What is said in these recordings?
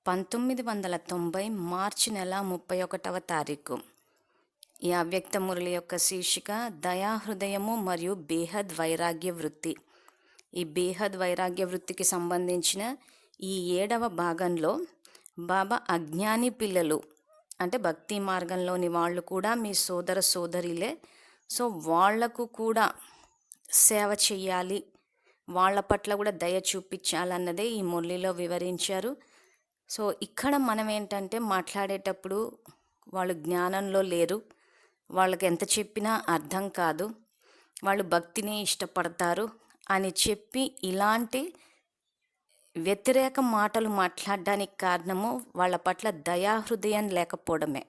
1990 మార్చి నెల 31వ తారీఖు. ఈ అవ్యక్త మురళి యొక్క శీర్షిక దయాహృదయము మరియు బేహద్ వైరాగ్య వృత్తి. ఈ బేహద్ వైరాగ్య వృత్తికి సంబంధించిన ఈ 7వ భాగంలో బాబా అజ్ఞాని పిల్లలు అంటే భక్తి మార్గంలోని వాళ్ళు కూడా మీ సోదర సోదరిలే. సో వాళ్లకు కూడా సేవ చెయ్యాలి, వాళ్ళ పట్ల కూడా దయ చూపించాలన్నదే ఈ మురళిలో వివరించారు. సో ఇక్కడ మనం ఏంటంటే మాట్లాడేటప్పుడు వాళ్ళు జ్ఞానంలో లేరు, వాళ్ళకి ఎంత చెప్పినా అర్థం కాదు, వాళ్ళు భక్తిని ఇష్టపడతారు అని చెప్పి ఇలాంటి వ్యతిరేక మాటలు మాట్లాడడానికి కారణము వాళ్ళ పట్ల దయాహృదయం లేకపోవడమే.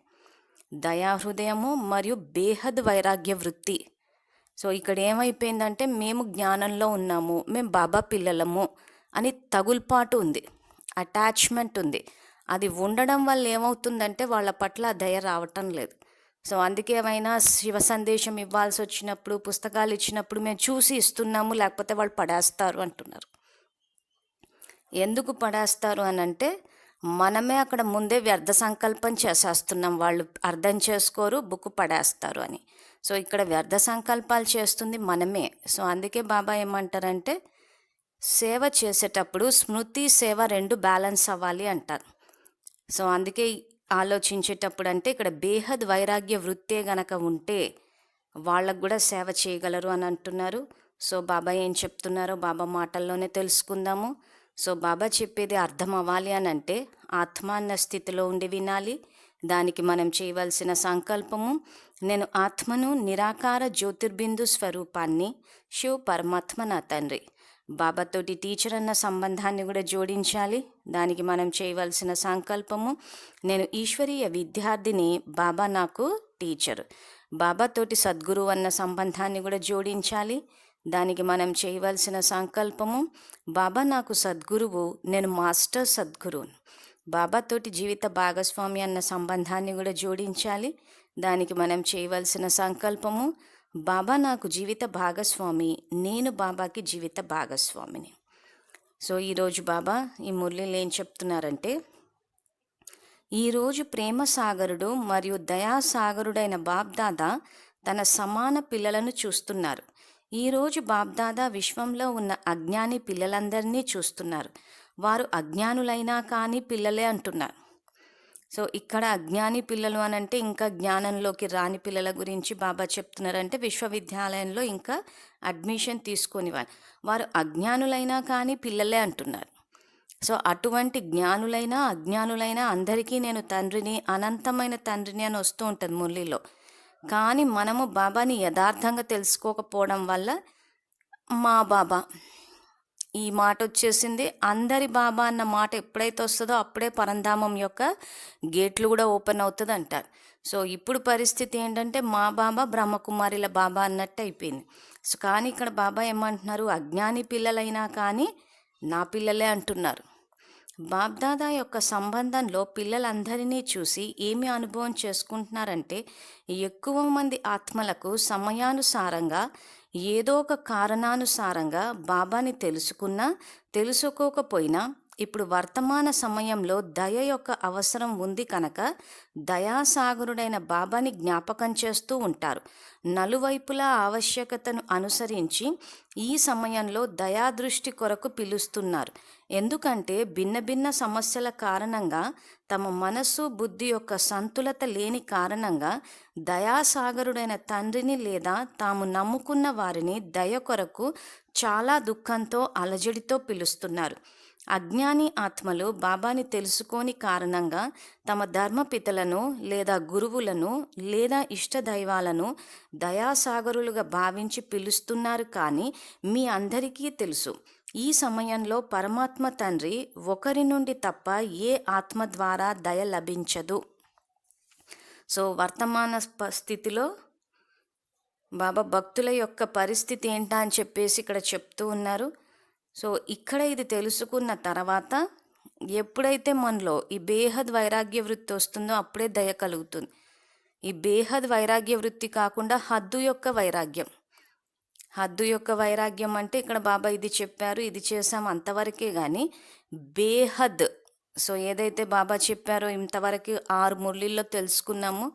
దయాహృదయము మరియు బేహద్ వైరాగ్య వృత్తి. సో ఇక్కడ ఏమైపోయిందంటే మేము జ్ఞానంలో ఉన్నాము, మేము బాబా పిల్లలము అని తగుల్పాటు ఉంది, అటాచ్మెంట్ ఉంది. అది ఉండడం వల్ల ఏమవుతుందంటే వాళ్ళ పట్ల దయ రావటం లేదు. సో అందుకే ఏమైనా శివ సందేశం ఇవ్వాల్సి వచ్చినప్పుడు, పుస్తకాలు ఇచ్చినప్పుడు మేము చూసి ఇస్తున్నాము, లేకపోతే వాళ్ళు పడేస్తారు అంటున్నారు. ఎందుకు పడేస్తారు అని అంటే మనమే అక్కడ ముందే వ్యర్థ సంకల్పం చేసేస్తున్నాం, వాళ్ళు అర్థం చేసుకోరు, బుక్ పడేస్తారు అని. సో ఇక్కడ వ్యర్థ సంకల్పాలు చేస్తుంది మనమే. సో అందుకే బాబా ఏమంటారంటే సేవ చేసేటప్పుడు స్మృతి సేవ రెండు బ్యాలెన్స్ అవ్వాలి అంటారు. సో అందుకే ఆలోచించేటప్పుడు అంటే ఇక్కడ బేహద్ వైరాగ్య వృత్తే గనక ఉంటే వాళ్ళకు కూడా సేవ చేయగలరు అని అంటున్నారు. సో బాబా ఏం చెప్తున్నారో బాబా మాటల్లోనే తెలుసుకుందాము. సో బాబా చెప్పేది అర్థం అవ్వాలి అని అంటే ఆత్మాన్న స్థితిలో ఉండి వినాలి. దానికి మనం చేయవలసిన సంకల్పము, నేను ఆత్మను, నిరాకార జ్యోతిర్బిందు స్వరూపాన్ని, శివ పరమాత్మ నా తండ్రి. బాబాతోటి టీచర్ అన్న సంబంధాన్ని కూడా జోడించాలి. దానికి మనం చేయవలసిన సంకల్పము, నేను ఈశ్వరీయ విద్యార్థిని, బాబా నాకు టీచర్. బాబాతోటి సద్గురు అన్న సంబంధాన్ని కూడా జోడించాలి. దానికి మనం చేయవలసిన సంకల్పము, బాబా నాకు సద్గురువు, నేను మాస్టర్ సద్గురువును. బాబాతోటి జీవిత భాగస్వామి అన్న సంబంధాన్ని కూడా జోడించాలి. దానికి మనం చేయవలసిన సంకల్పము, బాబా నాకు జీవిత భాగస్వామి, నేను బాబాకి జీవిత భాగస్వామిని. సో ఈరోజు బాబా ఈ మురళిలో ఏం చెప్తున్నారంటే, ఈరోజు ప్రేమ సాగరుడు మరియు దయాసాగరుడైన బాబ్దాదా తన సమాన పిల్లలను చూస్తున్నారు. ఈరోజు బాబ్దాదా విశ్వంలో ఉన్న అజ్ఞాని పిల్లలందరినీ చూస్తున్నారు. వారు అజ్ఞానులైనా కానీ పిల్లలే అంటున్నారు. సో ఇక్కడ అజ్ఞాని పిల్లలు అని అంటే ఇంకా జ్ఞానంలోకి రాని పిల్లల గురించి బాబా చెప్తున్నారంటే విశ్వవిద్యాలయంలో ఇంకా అడ్మిషన్ తీసుకొని వారు అజ్ఞానులైనా కానీ పిల్లలే అంటున్నారు. సో అటువంటి జ్ఞానులైనా అజ్ఞానులైనా అందరికీ నేను తండ్రిని, అనంతమైన తండ్రిని అని వస్తూ ఉంటుంది మురళిలో. కానీ మనము బాబాని యథార్థంగా తెలుసుకోకపోవడం వల్ల మా బాబా ఈ మాట వచ్చేసింది. అందరి బాబా అన్న మాట ఎప్పుడైతే వస్తుందో అప్పుడే పరంధామం యొక్క గేట్లు కూడా ఓపెన్ అవుతుంది అంటారు. సో ఇప్పుడు పరిస్థితి ఏంటంటే మా బాబా బ్రహ్మకుమారిల బాబా అన్నట్టు అయిపోయింది. సో కానీ ఇక్కడ బాబా ఏమంటున్నారు, అజ్ఞాని పిల్లలైనా కానీ నా పిల్లలే అంటున్నారు. బాబ్దాదా యొక్క సంబంధంలో పిల్లలందరినీ చూసి ఏమి అనుభవం చేసుకుంటున్నారంటే ఎక్కువ మంది ఆత్మలకు సమయానుసారంగా ఏదో ఒక కారణానుసారంగా బాబాని తెలుసుకున్నా తెలుసుకోకపోయినా ఇప్పుడు వర్తమాన సమయంలో దయ యొక్క అవసరం ఉంది కనుక దయాసాగరుడైన బాబాని జ్ఞాపకం చేస్తూ ఉంటారు. నలువైపులా ఆవశ్యకతను అనుసరించి ఈ సమయంలో దయాదృష్టి కొరకు పిలుస్తున్నారు. ఎందుకంటే భిన్న భిన్న సమస్యల కారణంగా తమ మనస్సు బుద్ధి యొక్క సంతులత లేని కారణంగా దయాసాగరుడైన తండ్రిని లేదా తాము నమ్ముకున్న వారిని దయ కొరకు చాలా దుఃఖంతో అలజడితో పిలుస్తున్నారు. అజ్ఞాని ఆత్మలు బాబాని తెలుసుకోని కారణంగా తమ ధర్మపితలను లేదా గురువులను లేదా ఇష్టదైవాలను దయాసాగరులుగా భావించి పిలుస్తున్నారు. కానీ మీ అందరికీ తెలుసు ఈ సమయంలో పరమాత్మ తండ్రి ఒకరి నుండి తప్ప ఏ ఆత్మ ద్వారా దయ లభించదు. సో వర్తమాన స్థితిలో బాబా భక్తుల యొక్క పరిస్థితి ఏంటా అని చెప్పేసి ఇక్కడ చెప్తూ ఉన్నారు. సో ఇక్కడ ఇది తెలుసుకున్న తర్వాత ఎప్పుడైతే మనలో ఈ బేహద్ వైరాగ్య వృత్తి వస్తుందో అప్పుడే దయ కలుగుతుంది. ఈ బేహద్ వైరాగ్య వృత్తి కాకుండా హద్దు యొక్క వైరాగ్యం. హద్దు యొక్క వైరాగ్యం అంటే ఇక్కడ బాబా ఇది చెప్పారు, ఇది చేసాం అంతవరకే. కానీ బేహద్ సో ఏదైతే బాబా చెప్పారో ఇంతవరకు 6 మురళీల్లో తెలుసుకున్నాము.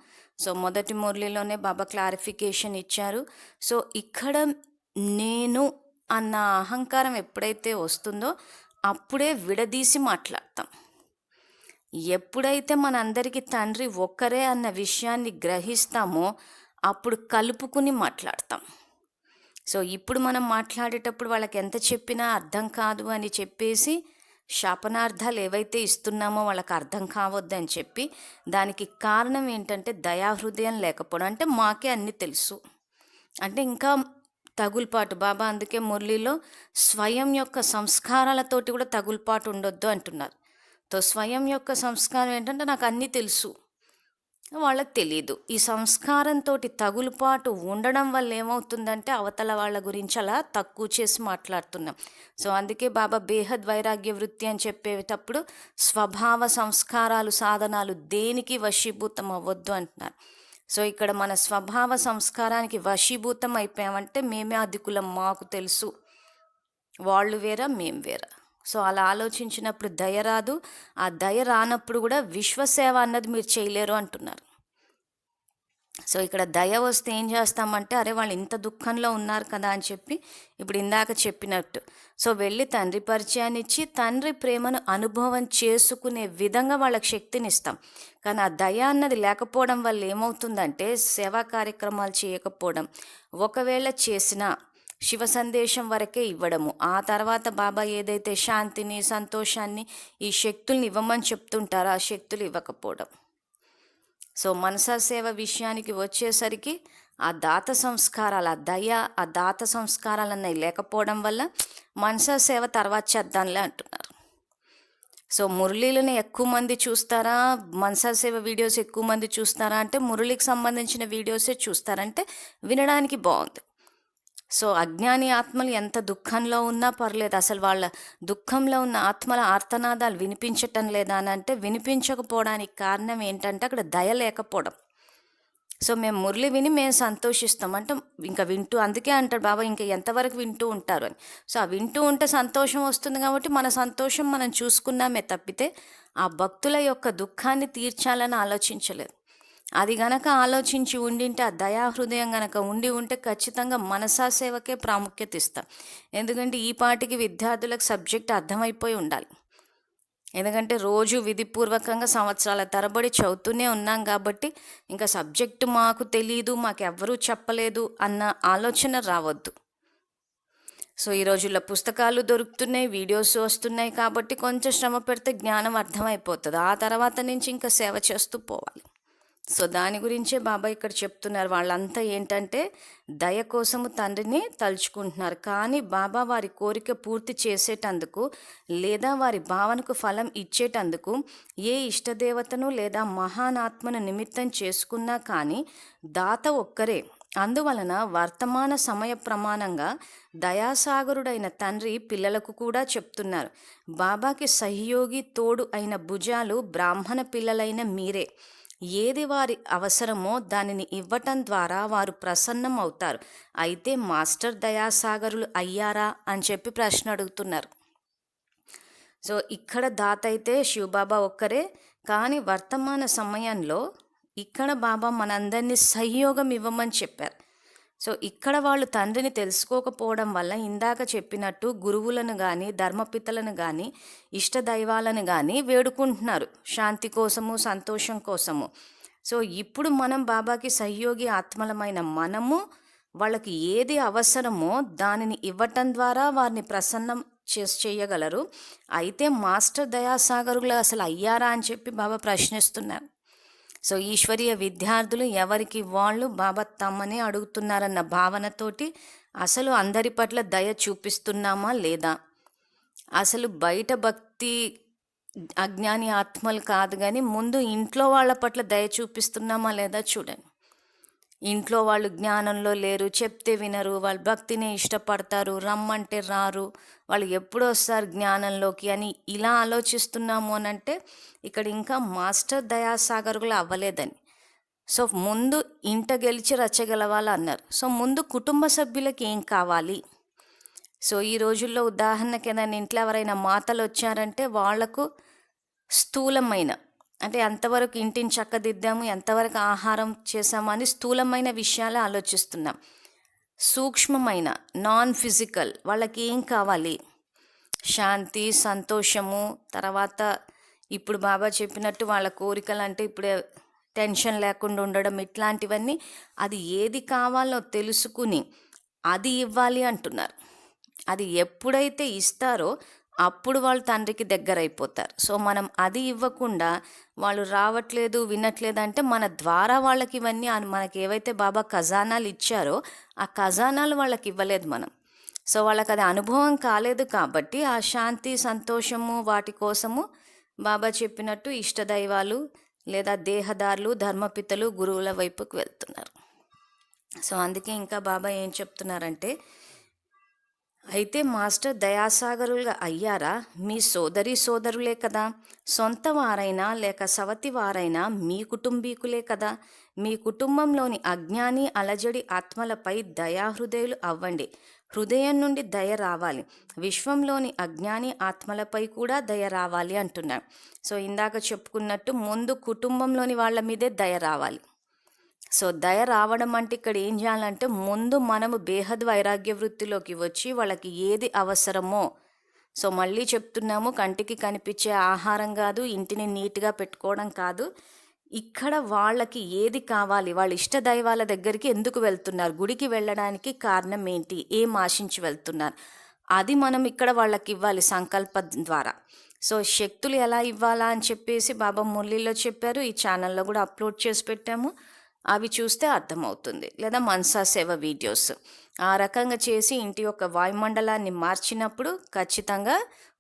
సో మొదటి మురళీలోనే బాబా క్లారిఫికేషన్ ఇచ్చారు. సో ఇక్కడ నేను అన్న అహంకారం ఎప్పుడైతే వస్తుందో అప్పుడే విడదీసి మాట్లాడతాం. ఎప్పుడైతే మనందరికీ తండ్రి ఒక్కరే అన్న విషయాన్ని గ్రహిస్తామో అప్పుడు కలుపుకుని మాట్లాడతాం. సో ఇప్పుడు మనం మాట్లాడేటప్పుడు వాళ్ళకి ఎంత చెప్పినా అర్థం కాదు అని చెప్పేసి శాపనార్థాలు ఏవైతే ఇస్తున్నామో వాళ్ళకి అర్థం కావద్దని చెప్పి, దానికి కారణం ఏంటంటే దయాహృదయం లేకపోవడం. అంటే మాకే అన్నీ తెలుసు అంటే ఇంకా తగులుపాటు. బాబా అందుకే మురళిలో స్వయం యొక్క సంస్కారాలతోటి కూడా తగులుపాటు ఉండొద్దు అంటున్నారు. సో స్వయం యొక్క సంస్కారం ఏంటంటే నాకు అన్నీ తెలుసు, వాళ్ళకి తెలియదు. ఈ సంస్కారంతో తగులుపాటు ఉండడం వల్ల ఏమవుతుందంటే అవతల వాళ్ళ గురించి అలా తక్కువ చేసి మాట్లాడుతున్నాం. సో అందుకే బాబా బేహద్ వైరాగ్య వృత్తి అని చెప్పేటప్పుడు స్వభావ సంస్కారాలు సాధనాలు దేనికి వశీభూతం అవ్వద్దు అంటున్నారు. సో ఇక్కడ మన స్వభావ సంస్కారానికి వశీభూతం అయిపోయామంటే మేమే అధికులం, మాకు తెలుసు, వాళ్ళు వేరా మేం వేరా. సో అలా ఆలోచించినప్పుడు దయ రాదు. ఆ దయ రానప్పుడు కూడా విశ్వసేవ అన్నది మీరు చేయలేరు అంటున్నారు. సో ఇక్కడ దయ వస్తే ఏం చేస్తామంటే అరే వాళ్ళు ఇంత దుఃఖంలో ఉన్నారు కదా అని చెప్పి ఇప్పుడు ఇందాక చెప్పినట్టు సో వెళ్ళి తండ్రి పరిచయాన్ని ఇచ్చి తండ్రి ప్రేమను అనుభవం చేసుకునే విధంగా వాళ్ళకి శక్తిని ఇస్తాం. కానీ ఆ దయ అన్నది లేకపోవడం వల్ల ఏమవుతుందంటే సేవా కార్యక్రమాలు చేయకపోవడం, ఒకవేళ చేసినా శివ సందేశం వరకే ఇవ్వడము, ఆ తర్వాత బాబా ఏదైతే శాంతిని సంతోషాన్ని ఈ శక్తుల్ని ఇవ్వమని చెప్తుంటారో ఆ శక్తులు ఇవ్వకపోవడం. సో మనసా సేవ విషయానికి వచ్చేసరికి ఆ దాత సంస్కారాలు, ఆ దయ, ఆ దాత సంస్కారాలు అన్నవి లేకపోవడం వల్ల మనసా సేవ తర్వాత చేద్దాంలే అంటున్నారు. సో మురళీలని ఎక్కువ మంది చూస్తారా, మనసా సేవ వీడియోస్ ఎక్కువ మంది చూస్తారా అంటే మురళికి సంబంధించిన వీడియోసే చూస్తారంటే వినడానికి బాగుంది. సో అజ్ఞాని ఆత్మలు ఎంత దుఃఖంలో ఉన్నా పర్లేదు, అసలు వాళ్ళ దుఃఖంలో ఉన్న ఆత్మల ఆర్తనాదాలు వినిపించటం లేదా అని అంటే వినిపించకపోవడానికి కారణం ఏంటంటే అక్కడ దయ లేకపోవడం. సో మేము మురళి విని మేము సంతోషిస్తాం అంటే ఇంకా వింటూ, అందుకే అంటాడు బాబా ఇంకా ఎంతవరకు వింటూ ఉంటారు అని. సో ఆ వింటూ ఉంటే సంతోషం వస్తుంది కాబట్టి మన సంతోషం మనం చూసుకున్నామే తప్పితే ఆ భక్తుల యొక్క దుఃఖాన్ని తీర్చాలని ఆలోచించలేదు. అది గనక ఆలోచించి ఉండింటే, ఆ దయాహృదయం గనక ఉండి ఉంటే ఖచ్చితంగా మనసా సేవకే ప్రాముఖ్యత ఇస్తాం. ఎందుకంటే ఈ పాటికి విద్యార్థులకు సబ్జెక్ట్ అర్థమైపోయి ఉండాలి. ఎందుకంటే రోజు విధిపూర్వకంగా సంవత్సరాల తరబడి చదువుతూనే ఉన్నాం కాబట్టి ఇంకా సబ్జెక్టు మాకు తెలీదు, మాకెవ్వరూ చెప్పలేదు అన్న ఆలోచన రావద్దు. సో ఈ రోజుల్లో పుస్తకాలు దొరుకుతున్నాయి, వీడియోస్ వస్తున్నాయి కాబట్టి కొంచెం శ్రమ పెడితే జ్ఞానం అర్థమైపోతుంది. ఆ తర్వాత నుంచి ఇంకా సేవ చేస్తూ పోవాలి. సో దాని గురించే బాబా ఇక్కడ చెప్తున్నారు. వాళ్ళంతా ఏంటంటే దయ కోసము తండ్రిని తలుచుకుంటున్నారు, కానీ బాబా వారి కోరిక పూర్తి చేసేటందుకు లేదా వారి భావనకు ఫలం ఇచ్చేటందుకు ఏ ఇష్టదేవతను లేదా మహానాత్మను నిమిత్తం చేసుకున్నా కానీ దాత ఒక్కరే. అందువలన వర్తమాన సమయ ప్రమాణంగా దయాసాగరుడైన తండ్రి పిల్లలకు కూడా చెప్తున్నారు, బాబాకి సహయోగి తోడు అయిన భుజాలు బ్రాహ్మణ పిల్లలైన మీరే. ఏది వారి అవసరమో దానిని ఇవ్వటం ద్వారా వారు ప్రసన్నం అవుతారు. అయితే మాస్టర్ దయాసాగరులు అయ్యారా అని చెప్పి ప్రశ్న అడుగుతున్నారు. సో ఇక్కడ దాత అయితే శివబాబా ఒక్కరే, కానీ వర్తమాన సమయంలో ఇక్కడ బాబా మనందరినీ సహయోగం ఇవ్వమని చెప్పారు. సో ఇక్కడ వాళ్ళు తండ్రిని తెలుసుకోకపోవడం వల్ల ఇందాక చెప్పినట్టు గురువులను కానీ ధర్మపితలను కానీ ఇష్టదైవాలను కానీ వేడుకుంటున్నారు శాంతి కోసము సంతోషం కోసము. సో ఇప్పుడు మనం బాబాకి సహయోగి ఆత్మలమైన మనము వాళ్ళకి ఏది అవసరమో దానిని ఇవ్వటం ద్వారా వారిని ప్రసన్నం చేయగలరు. అయితే మాస్టర్ దయాసాగరులు అసలు అయ్యారా అని చెప్పి బాబా ప్రశ్నిస్తున్నారు. సో ఈశ్వరీయ విద్యార్థులు ఎవరికి వాళ్ళు బాబా తమ్మనే అడుగుతున్నారన్న భావనతోటి అసలు అందరి పట్ల దయ చూపిస్తున్నామా లేదా, అసలు బయట భక్తి అజ్ఞాని ఆత్మలు కాదు కానీ ముందు ఇంట్లో వాళ్ళ పట్ల దయ చూపిస్తున్నామా లేదా చూడండి. ఇంట్లో వాళ్ళు జ్ఞానంలో లేరు, చెప్తే వినరు, వాళ్ళు భక్తిని ఇష్టపడతారు, రమ్మంటే రారు, వాళ్ళు ఎప్పుడు వస్తారు జ్ఞానంలోకి అని ఇలా ఆలోచిస్తున్నాము అని అంటే ఇక్కడ ఇంకా మాస్టర్ దయాసాగరులు అవ్వలేదని. సో ముందు ఇంట గెలిచి రచ్చగలవాలి అన్నారు. సో ముందు కుటుంబ సభ్యులకి ఏం కావాలి. సో ఈ రోజుల్లో ఉదాహరణకి ఏదైనా ఇంట్లో ఎవరైనా మాతలు వచ్చారంటే వాళ్లకు స్థూలమైన, అంటే ఎంతవరకు ఇంటిని చక్కదిద్దాము, ఎంతవరకు ఆహారం చేసాము అని స్థూలమైన విషయాలే ఆలోచిస్తున్నాం. సూక్ష్మమైన, నాన్ ఫిజికల్, వాళ్ళకి ఏం కావాలి? శాంతి, సంతోషము, తర్వాత ఇప్పుడు బాబా చెప్పినట్టు వాళ్ళ కోరికలు అంటే ఇప్పుడే టెన్షన్ లేకుండా ఉండడం, ఇట్లాంటివన్నీ అది ఏది కావాలో తెలుసుకుని అది ఇవ్వాలి అంటున్నారు. అది ఎప్పుడైతే ఇస్తారో అప్పుడు వాళ్ళు తండ్రికి దగ్గర అయిపోతారు. సో మనం అది ఇవ్వకుండా వాళ్ళు రావట్లేదు, వినట్లేదు అంటే మన ద్వారా వాళ్ళకి ఇవన్నీ మనకి ఏవైతే బాబా ఖజానాలు ఇచ్చారో ఆ ఖజానాలు వాళ్ళకి ఇవ్వలేదు మనం. సో వాళ్ళకి అది అనుభవం కాలేదు కాబట్టి ఆ శాంతి, సంతోషము వాటి కోసము బాబా చెప్పినట్టు ఇష్టదైవాలు లేదా దేహదారులు, ధర్మపితలు, గురువుల వైపుకు వెళ్తున్నారు. సో అందుకే ఇంకా బాబా ఏం చెప్తున్నారంటే, అయితే మాస్టర్ దయాసాగరులుగా అయ్యారా? మీ సోదరి సోదరులే కదా, సొంత వారైనా లేక సవతి వారైనా మీ కుటుంబీకులే కదా. మీ కుటుంబంలోని అజ్ఞాని అలజడి ఆత్మలపై దయాహృదయులు అవ్వండి. హృదయం నుండి దయ రావాలి. విశ్వంలోని అజ్ఞాని ఆత్మలపై కూడా దయ రావాలి అంటున్నాడు. సో ఇందాక చెప్పుకున్నట్టు ముందు కుటుంబంలోని వాళ్ళ మీదే దయ రావాలి. సో దయ రావడం అంటే ఇక్కడ ఏం చేయాలంటే ముందు మనము బేహద్ వైరాగ్య వృత్తిలోకి వచ్చి వాళ్ళకి ఏది అవసరమో, సో మళ్ళీ చెప్తున్నాము, కంటికి కనిపించే ఆహారం కాదు, ఇంటిని నీట్గా పెట్టుకోవడం కాదు, ఇక్కడ వాళ్ళకి ఏది కావాలి, వాళ్ళ ఇష్ట దైవాల దగ్గరికి ఎందుకు వెళ్తున్నారు, గుడికి వెళ్ళడానికి కారణం ఏంటి, ఏం ఆశించి వెళ్తున్నారు, అది మనం ఇక్కడ వాళ్ళకి ఇవ్వాలి సంకల్ప ద్వారా. సో శక్తులు ఎలా ఇవ్వాలా అని చెప్పేసి బాబా మురళిలో చెప్పారు, ఈ ఛానల్లో కూడా అప్లోడ్ చేసి పెట్టాము. అవి చూస్తే అర్థమవుతుంది. లేదా మనసా సేవ వీడియోస్ ఆ రకంగా చేసి ఇంటి యొక్క వాయుమండలాన్ని మార్చినప్పుడు ఖచ్చితంగా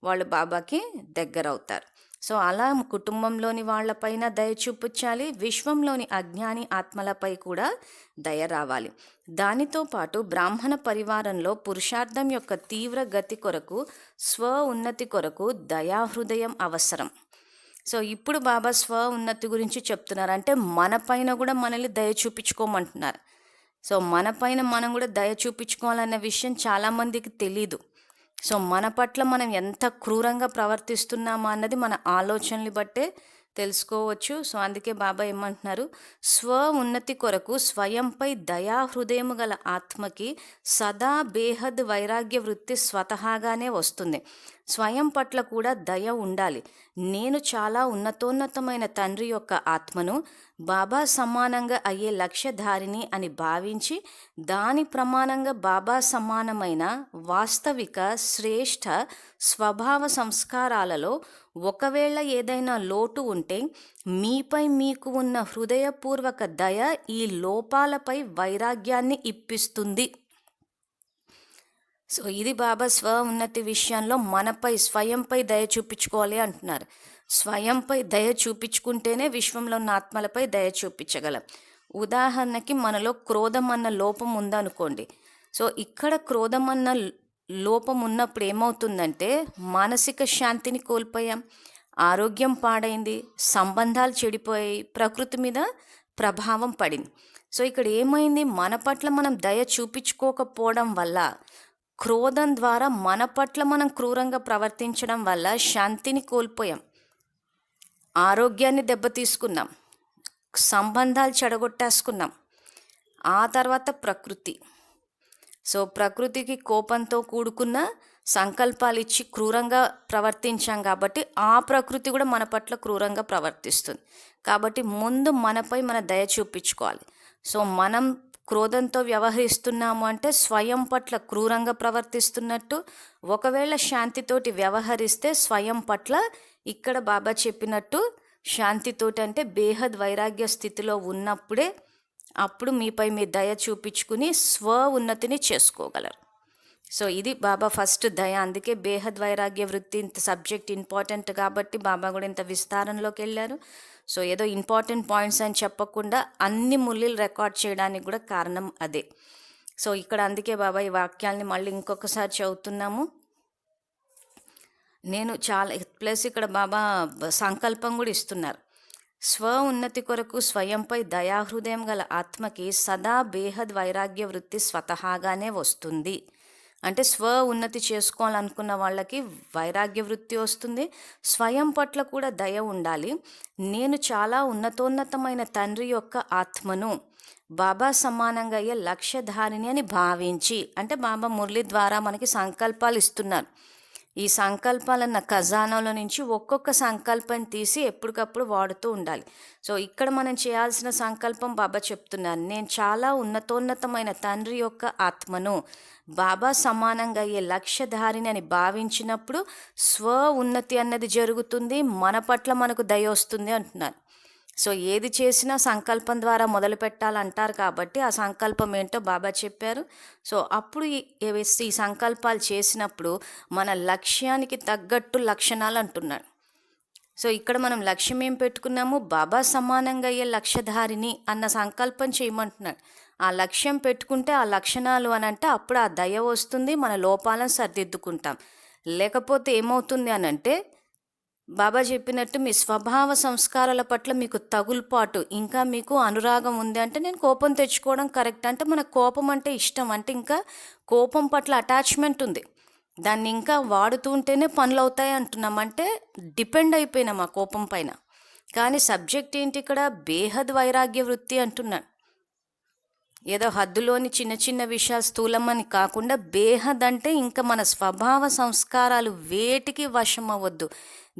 వాళ్ళు బాబాకి దగ్గర అవుతారు. సో అలా కుటుంబంలోని వాళ్ళపైన దయ చూపించాలి, విశ్వంలోని అజ్ఞాని ఆత్మలపై కూడా దయ రావాలి. దానితో పాటు బ్రాహ్మణ పరివారంలో పురుషార్థం యొక్క తీవ్ర గతి కొరకు, స్వ ఉన్నతి కొరకు దయాహృదయం అవసరం. సో ఇప్పుడు బాబా స్వ ఉన్నతి గురించి చెప్తున్నారు. అంటే మన పైన కూడా మనల్ని దయ చూపించుకోమంటున్నారు. సో మన పైన మనం కూడా దయ చూపించుకోవాలన్న విషయం చాలామందికి తెలీదు. సో మన పట్ల మనం ఎంత క్రూరంగా ప్రవర్తిస్తున్నామా అన్నది మన ఆలోచనలు బట్టే తెలుసుకోవచ్చు. సో అందుకే బాబా ఏమంటున్నారు, స్వ ఉన్నతి కొరకు స్వయంపై దయా హృదయము గల ఆత్మకి సదా బేహద్ వైరాగ్య వృత్తి స్వతహాగానే వస్తుంది. స్వయం పట్ల కూడా దయ ఉండాలి. నేను చాలా ఉన్నతోన్నతమైన తండ్రి యొక్క ఆత్మను, బాబా సమానంగా అయ్యే లక్ష్యధారిని అని భావించి దాని ప్రమాణంగా బాబా సమానమైన వాస్తవిక శ్రేష్ఠ స్వభావ సంస్కారాలలో ఒకవేళ ఏదైనా లోటు ఉంటే మీపై మీకు ఉన్న హృదయపూర్వక దయ ఈ లోపాలపై వైరాగ్యాన్ని ఇప్పిస్తుంది. సో ఇది బాబా స్వ ఉన్నతి విషయంలో మనపై స్వయంపై దయ చూపించుకోవాలి అంటున్నారు. స్వయంపై దయ చూపించుకుంటేనే విశ్వంలో ఉన్న ఆత్మలపై దయ చూపించగలం. ఉదాహరణకి మనలో క్రోధం అన్న లోపం ఉందనుకోండి. సో ఇక్కడ క్రోధం అన్న లోపం ఉన్నప్పుడు ఏమవుతుందంటే మానసిక శాంతిని కోల్పోయాం, ఆరోగ్యం పాడైంది, సంబంధాలు చెడిపోయాయి, ప్రకృతి మీద ప్రభావం పడింది. సో ఇక్కడ ఏమైంది, మన పట్ల మనం దయ చూపించుకోకపోవడం వల్ల, క్రోధం ద్వారా మన పట్ల మనం క్రూరంగా ప్రవర్తించడం వల్ల శాంతిని కోల్పోయాం, ఆరోగ్యాన్ని దెబ్బతీసుకున్నాం, సంబంధాలు చెడగొట్టేసుకున్నాం. ఆ తర్వాత ప్రకృతి. సో ప్రకృతికి కోపంతో కూడుకున్న సంకల్పాలు ఇచ్చి క్రూరంగా ప్రవర్తించాం కాబట్టి ఆ ప్రకృతి కూడా మన పట్ల క్రూరంగా ప్రవర్తిస్తుంది. కాబట్టి ముందు మనపై మన దయ చూపించుకోవాలి. సో మనం క్రోధంతో వ్యవహరిస్తున్నాము అంటే స్వయం పట్ల క్రూరంగా ప్రవర్తిస్తున్నట్టు. ఒకవేళ శాంతితోటి వ్యవహరిస్తే స్వయం పట్ల ఇక్కడ బాబా చెప్పినట్టు శాంతితోటి అంటే బేహద్ వైరాగ్య స్థితిలో ఉన్నప్పుడే అప్పుడు మీపై మీ దయ చూపించుకుని స్వ ఉన్నతిని చేసుకోగలరు. సో ఇది బాబా ఫస్ట్ దయ. అందుకే బేహద్ వైరాగ్య వృత్తి ఇంత సబ్జెక్ట్ ఇంపార్టెంట్ కాబట్టి బాబా కూడా ఇంత విస్తారంలోకి వెళ్ళారు. సో ఏదో ఇంపార్టెంట్ పాయింట్స్ అని చెప్పకుండా అన్ని ముల్లీలు రికార్డ్ చేయడానికి కూడా కారణం అదే. సో ఇక్కడ అందుకే బాబా ఈ వాక్యాల్ని మళ్ళీ ఇంకొకసారి చదువుతున్నాము. నేను చాలా ప్లస్ ఇక్కడ బాబా సంకల్పం కూడా ఇస్తున్నారు. స్వ ఉన్నతి కొరకు స్వయంపై దయాహృదయం గల ఆత్మకి సదా బేహద్ వైరాగ్య వృత్తి స్వతహాగానే వస్తుంది. అంటే స్వ ఉన్నతి చేసుకోవాలనుకున్న వాళ్ళకి వైరాగ్య వృత్తి వస్తుంది. స్వయం పట్ల కూడా దయ ఉండాలి. నేను చాలా ఉన్నతోన్నతమైన తండ్రి యొక్క ఆత్మను, బాబా సమానంగా అయ్యే లక్ష్యధారిణి అని భావించి, అంటే బాబా మురళి ద్వారా మనకి సంకల్పాలు ఇస్తున్నారు. ఈ సంకల్పాలన్న ఖజానాలో నుంచి ఒక్కొక్క సంకల్పం తీసి ఎప్పటికప్పుడు వాడుతూ ఉండాలి. సో ఇక్కడ మనం చేయాల్సిన సంకల్పం బాబా చెప్తున్నారు, నేను చాలా ఉన్నతోన్నతమైన తండ్రి యొక్క ఆత్మను, బాబా సమానంగా అయ్యే లక్ష్యధారిని అని భావించినప్పుడు స్వ ఉన్నతి అన్నది జరుగుతుంది, మన పట్ల మనకు దయ వస్తుంది అంటున్నారు. సో ఏది చేసినా సంకల్పం ద్వారా మొదలు పెట్టాలంటారు కాబట్టి ఆ సంకల్పం ఏంటో బాబా చెప్పారు. సో అప్పుడు ఈ సంకల్పాలు చేసినప్పుడు మన లక్ష్యానికి తగ్గట్టు లక్షణాలు అంటున్నాడు. సో ఇక్కడ మనం లక్ష్యం ఏం పెట్టుకున్నాము, బాబా సమానంగా అయ్యే లక్ష్యధారిని అన్న సంకల్పం చేయమంటున్నాడు. ఆ లక్ష్యం పెట్టుకుంటే ఆ లక్షణాలు అని అంటే అప్పుడు ఆ దయ వస్తుంది, మన లోపాలను సరిదిద్దుకుంటాం. లేకపోతే ఏమవుతుంది అని అంటే బాబా చెప్పినట్టు మీ స్వభావ సంస్కారాల పట్ల మీకు తగులుపాటు, ఇంకా మీకు అనురాగం ఉంది అంటే నేను కోపం తెచ్చుకోవడం కరెక్ట్, అంటే మనకు కోపం అంటే ఇష్టం, అంటే ఇంకా కోపం పట్ల అటాచ్మెంట్ ఉంది, దాన్ని ఇంకా వాడుతూ ఉంటేనే పనులు అవుతాయి అంటున్నాం, అంటే డిపెండ్ అయిపోయినాం ఆ కోపం పైన. కానీ సబ్జెక్ట్ ఏంటి ఇక్కడ, బేహద్ వైరాగ్య వృత్తి అంటున్నాడు. ఏదో హద్దులోని చిన్న చిన్న విషయాలు స్థూలమని కాకుండా బేహద్ అంటే ఇంకా మన స్వభావ సంస్కారాలు వేటికి వశం అవ్వద్దు,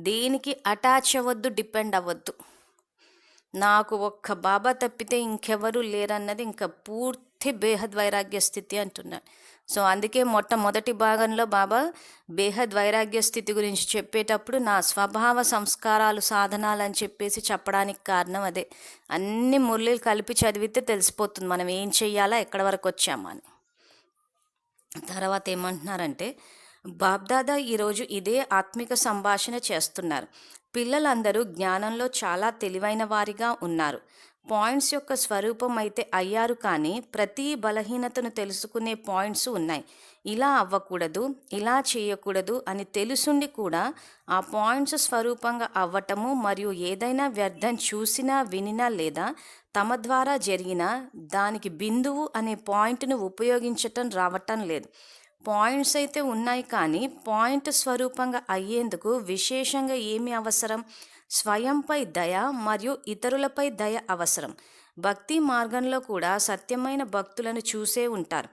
దేనికి అటాచ్ అవ్వద్దు, డిపెండ్ అవ్వద్దు. నాకు ఒక్క బాబా తప్పితే ఇంకెవరూ లేరన్నది ఇంకా పూర్తి బేహద్ వైరాగ్య స్థితి అంటున్నాడు. సో అందుకే మొట్టమొదటి భాగంలో బాబా బేహద్ వైరాగ్య స్థితి గురించి చెప్పేటప్పుడు నా స్వభావ సంస్కారాలు సాధనాలు అని చెప్పేసి చెప్పడానికి కారణం అదే. అన్ని మురళీలు కలిపి చదివితే తెలిసిపోతుంది మనం ఏం చెయ్యాలా, ఎక్కడి వరకు వచ్చామా అని. తర్వాత ఏమంటున్నారంటే, బాబ్దాదా ఈరోజు ఇదే ఆత్మిక సంభాషణ చేస్తున్నారు. పిల్లలందరూ జ్ఞానంలో చాలా తెలివైన వారిగా ఉన్నారు. పాయింట్స్ యొక్క స్వరూపం అయితే అయ్యారు, కానీ ప్రతి బలహీనతను తెలుసుకునే పాయింట్స్ ఉన్నాయి. ఇలా అవ్వకూడదు, ఇలా చేయకూడదు అని తెలుసుండి కూడా ఆ పాయింట్స్ స్వరూపంగా అవ్వటము మరియు ఏదైనా వ్యర్థం చూసినా వినినా లేదా తమ ద్వారా జరిగిన దానికి బిందువు అనే పాయింట్ను ఉపయోగించటం రావటం లేదు. పాయింట్స్ అయితే ఉన్నాయి, కానీ పాయింట్ స్వరూపంగా అయ్యేందుకు విశేషంగా ఏమి అవసరం, స్వయంపై దయ మరియు ఇతరులపై దయ అవసరం. భక్తి మార్గంలో కూడా సత్యమైన భక్తులను చూసే ఉంటారు.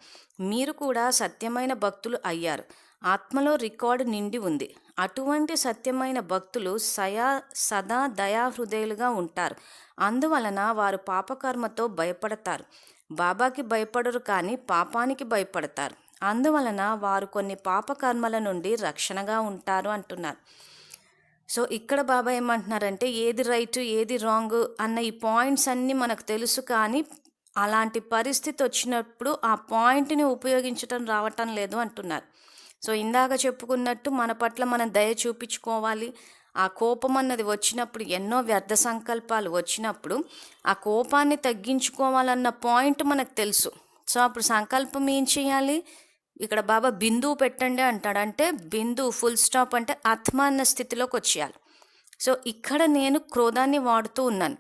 మీరు కూడా సత్యమైన భక్తులు అయ్యారు. ఆత్మలో రికార్డు నిండి ఉంది. అటువంటి సత్యమైన భక్తులు సదా దయాహృదయులుగా ఉంటారు. అందువలన వారు పాపకర్మతో భయపడతారు. బాబాకి భయపడరు, కానీ పాపానికి భయపడతారు. అందువలన వారు కొన్ని పాపకర్మల నుండి రక్షణగా ఉంటారు అంటున్నారు. సో ఇక్కడ బాబా ఏమంటున్నారంటే, ఏది రైట్ ఏది రాంగ్ అన్న ఈ పాయింట్స్ అన్నీ మనకు తెలుసు, కానీ అలాంటి పరిస్థితి వచ్చినప్పుడు ఆ పాయింట్ని ఉపయోగించటం రావటం లేదు అంటున్నారు. సో ఇందాక చెప్పుకున్నట్టు మన పట్ల మనం దయ చూపించుకోవాలి. ఆ కోపం అన్నది వచ్చినప్పుడు, ఎన్నో వ్యర్థ సంకల్పాలు వచ్చినప్పుడు ఆ కోపాన్ని తగ్గించుకోవాలన్న పాయింట్ మనకు తెలుసు. సో అప్పుడు సంకల్పం ఏం చేయాలి, ఇక్కడ బాబా బిందువు పెట్టండి అంటాడు. అంటే బిందువు ఫుల్ స్టాప్ అంటే ఆత్మ అన్న స్థితిలోకి వచ్చేయాలి. సో ఇక్కడ నేను క్రోధాన్ని వాడుతూ ఉన్నాను,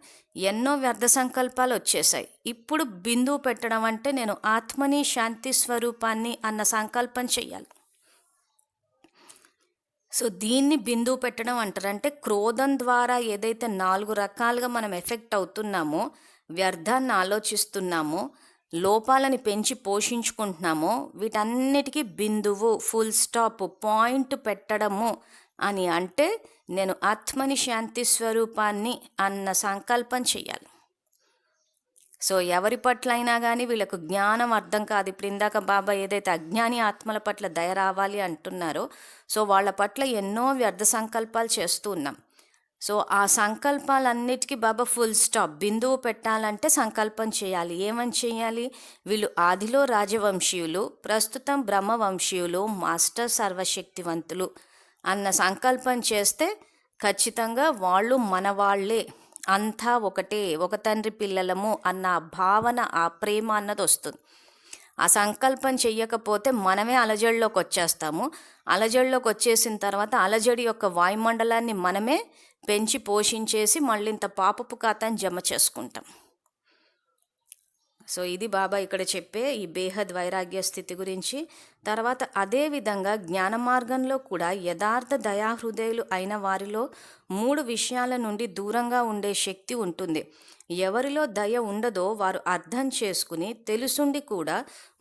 ఎన్నో వ్యర్థ సంకల్పాలు వచ్చేసాయి. ఇప్పుడు బిందువు పెట్టడం అంటే నేను ఆత్మని, శాంతి స్వరూపాన్ని అన్న సంకల్పం చెయ్యాలి. సో దీన్ని బిందువు పెట్టడం అంటారు. అంటే క్రోధం ద్వారా ఏదైతే 4 రకాలుగా మనం ఎఫెక్ట్ అవుతున్నామో, వ్యర్థాన్ని ఆలోచిస్తున్నామో, లోపాలని పెంచి పోషించుకుంటున్నామో, వీటన్నిటికీ బిందువు ఫుల్ స్టాప్ పాయింట్ పెట్టడము అని అంటే నేను ఆత్మని, శాంతి స్వరూపాన్ని అన్న సంకల్పం చెయ్యాలి. సో ఎవరి పట్ల అయినా కానీ వీళ్ళకు జ్ఞానం అర్థం కాదు. ఇప్పుడు ఇందాక బాబా ఏదైతే అజ్ఞాని ఆత్మల పట్ల దయ రావాలి అంటున్నారో, సో వాళ్ళ పట్ల ఎన్నో వ్యర్థ సంకల్పాలు చేస్తూ ఉన్నాం. సో ఆ సంకల్పాలన్నిటికీ బాబా ఫుల్ స్టాప్ బిందువు పెట్టాలంటే సంకల్పం చేయాలి. ఏమని చేయాలి, వీళ్ళు ఆదిలో రాజవంశీయులు, ప్రస్తుతం బ్రహ్మవంశీయులు, మాస్టర్ సర్వశక్తివంతులు అన్న సంకల్పం చేస్తే ఖచ్చితంగా వాళ్ళు మన వాళ్ళే, అంతా ఒకటే, ఒక తండ్రి పిల్లలము అన్న భావన, ఆ ప్రేమ అన్నది వస్తుంది. ఆ సంకల్పం చెయ్యకపోతే మనమే అలజడిలోకి వచ్చేస్తాము. అలజడిలోకి వచ్చేసిన తర్వాత అలజడి యొక్క వాయుమండలాన్ని మనమే పెంచి పోషించేసి మళ్ళీ ఇంత పాపపు ఖాతాని జమ చేసుకుంటాం. సో ఇది బాబా ఇక్కడ చెప్పే ఈ బేహద్ వైరాగ్య స్థితి గురించి. తర్వాత అదే విధంగా జ్ఞాన మార్గంలో కూడా యథార్థ దయాహృదయులు అయిన వారిలో 3 విషయాల నుండి దూరంగా ఉండే శక్తి ఉంటుంది. ఎవరిలో దయ ఉండదో వారు అర్థం చేసుకుని తెలుసుండి కూడా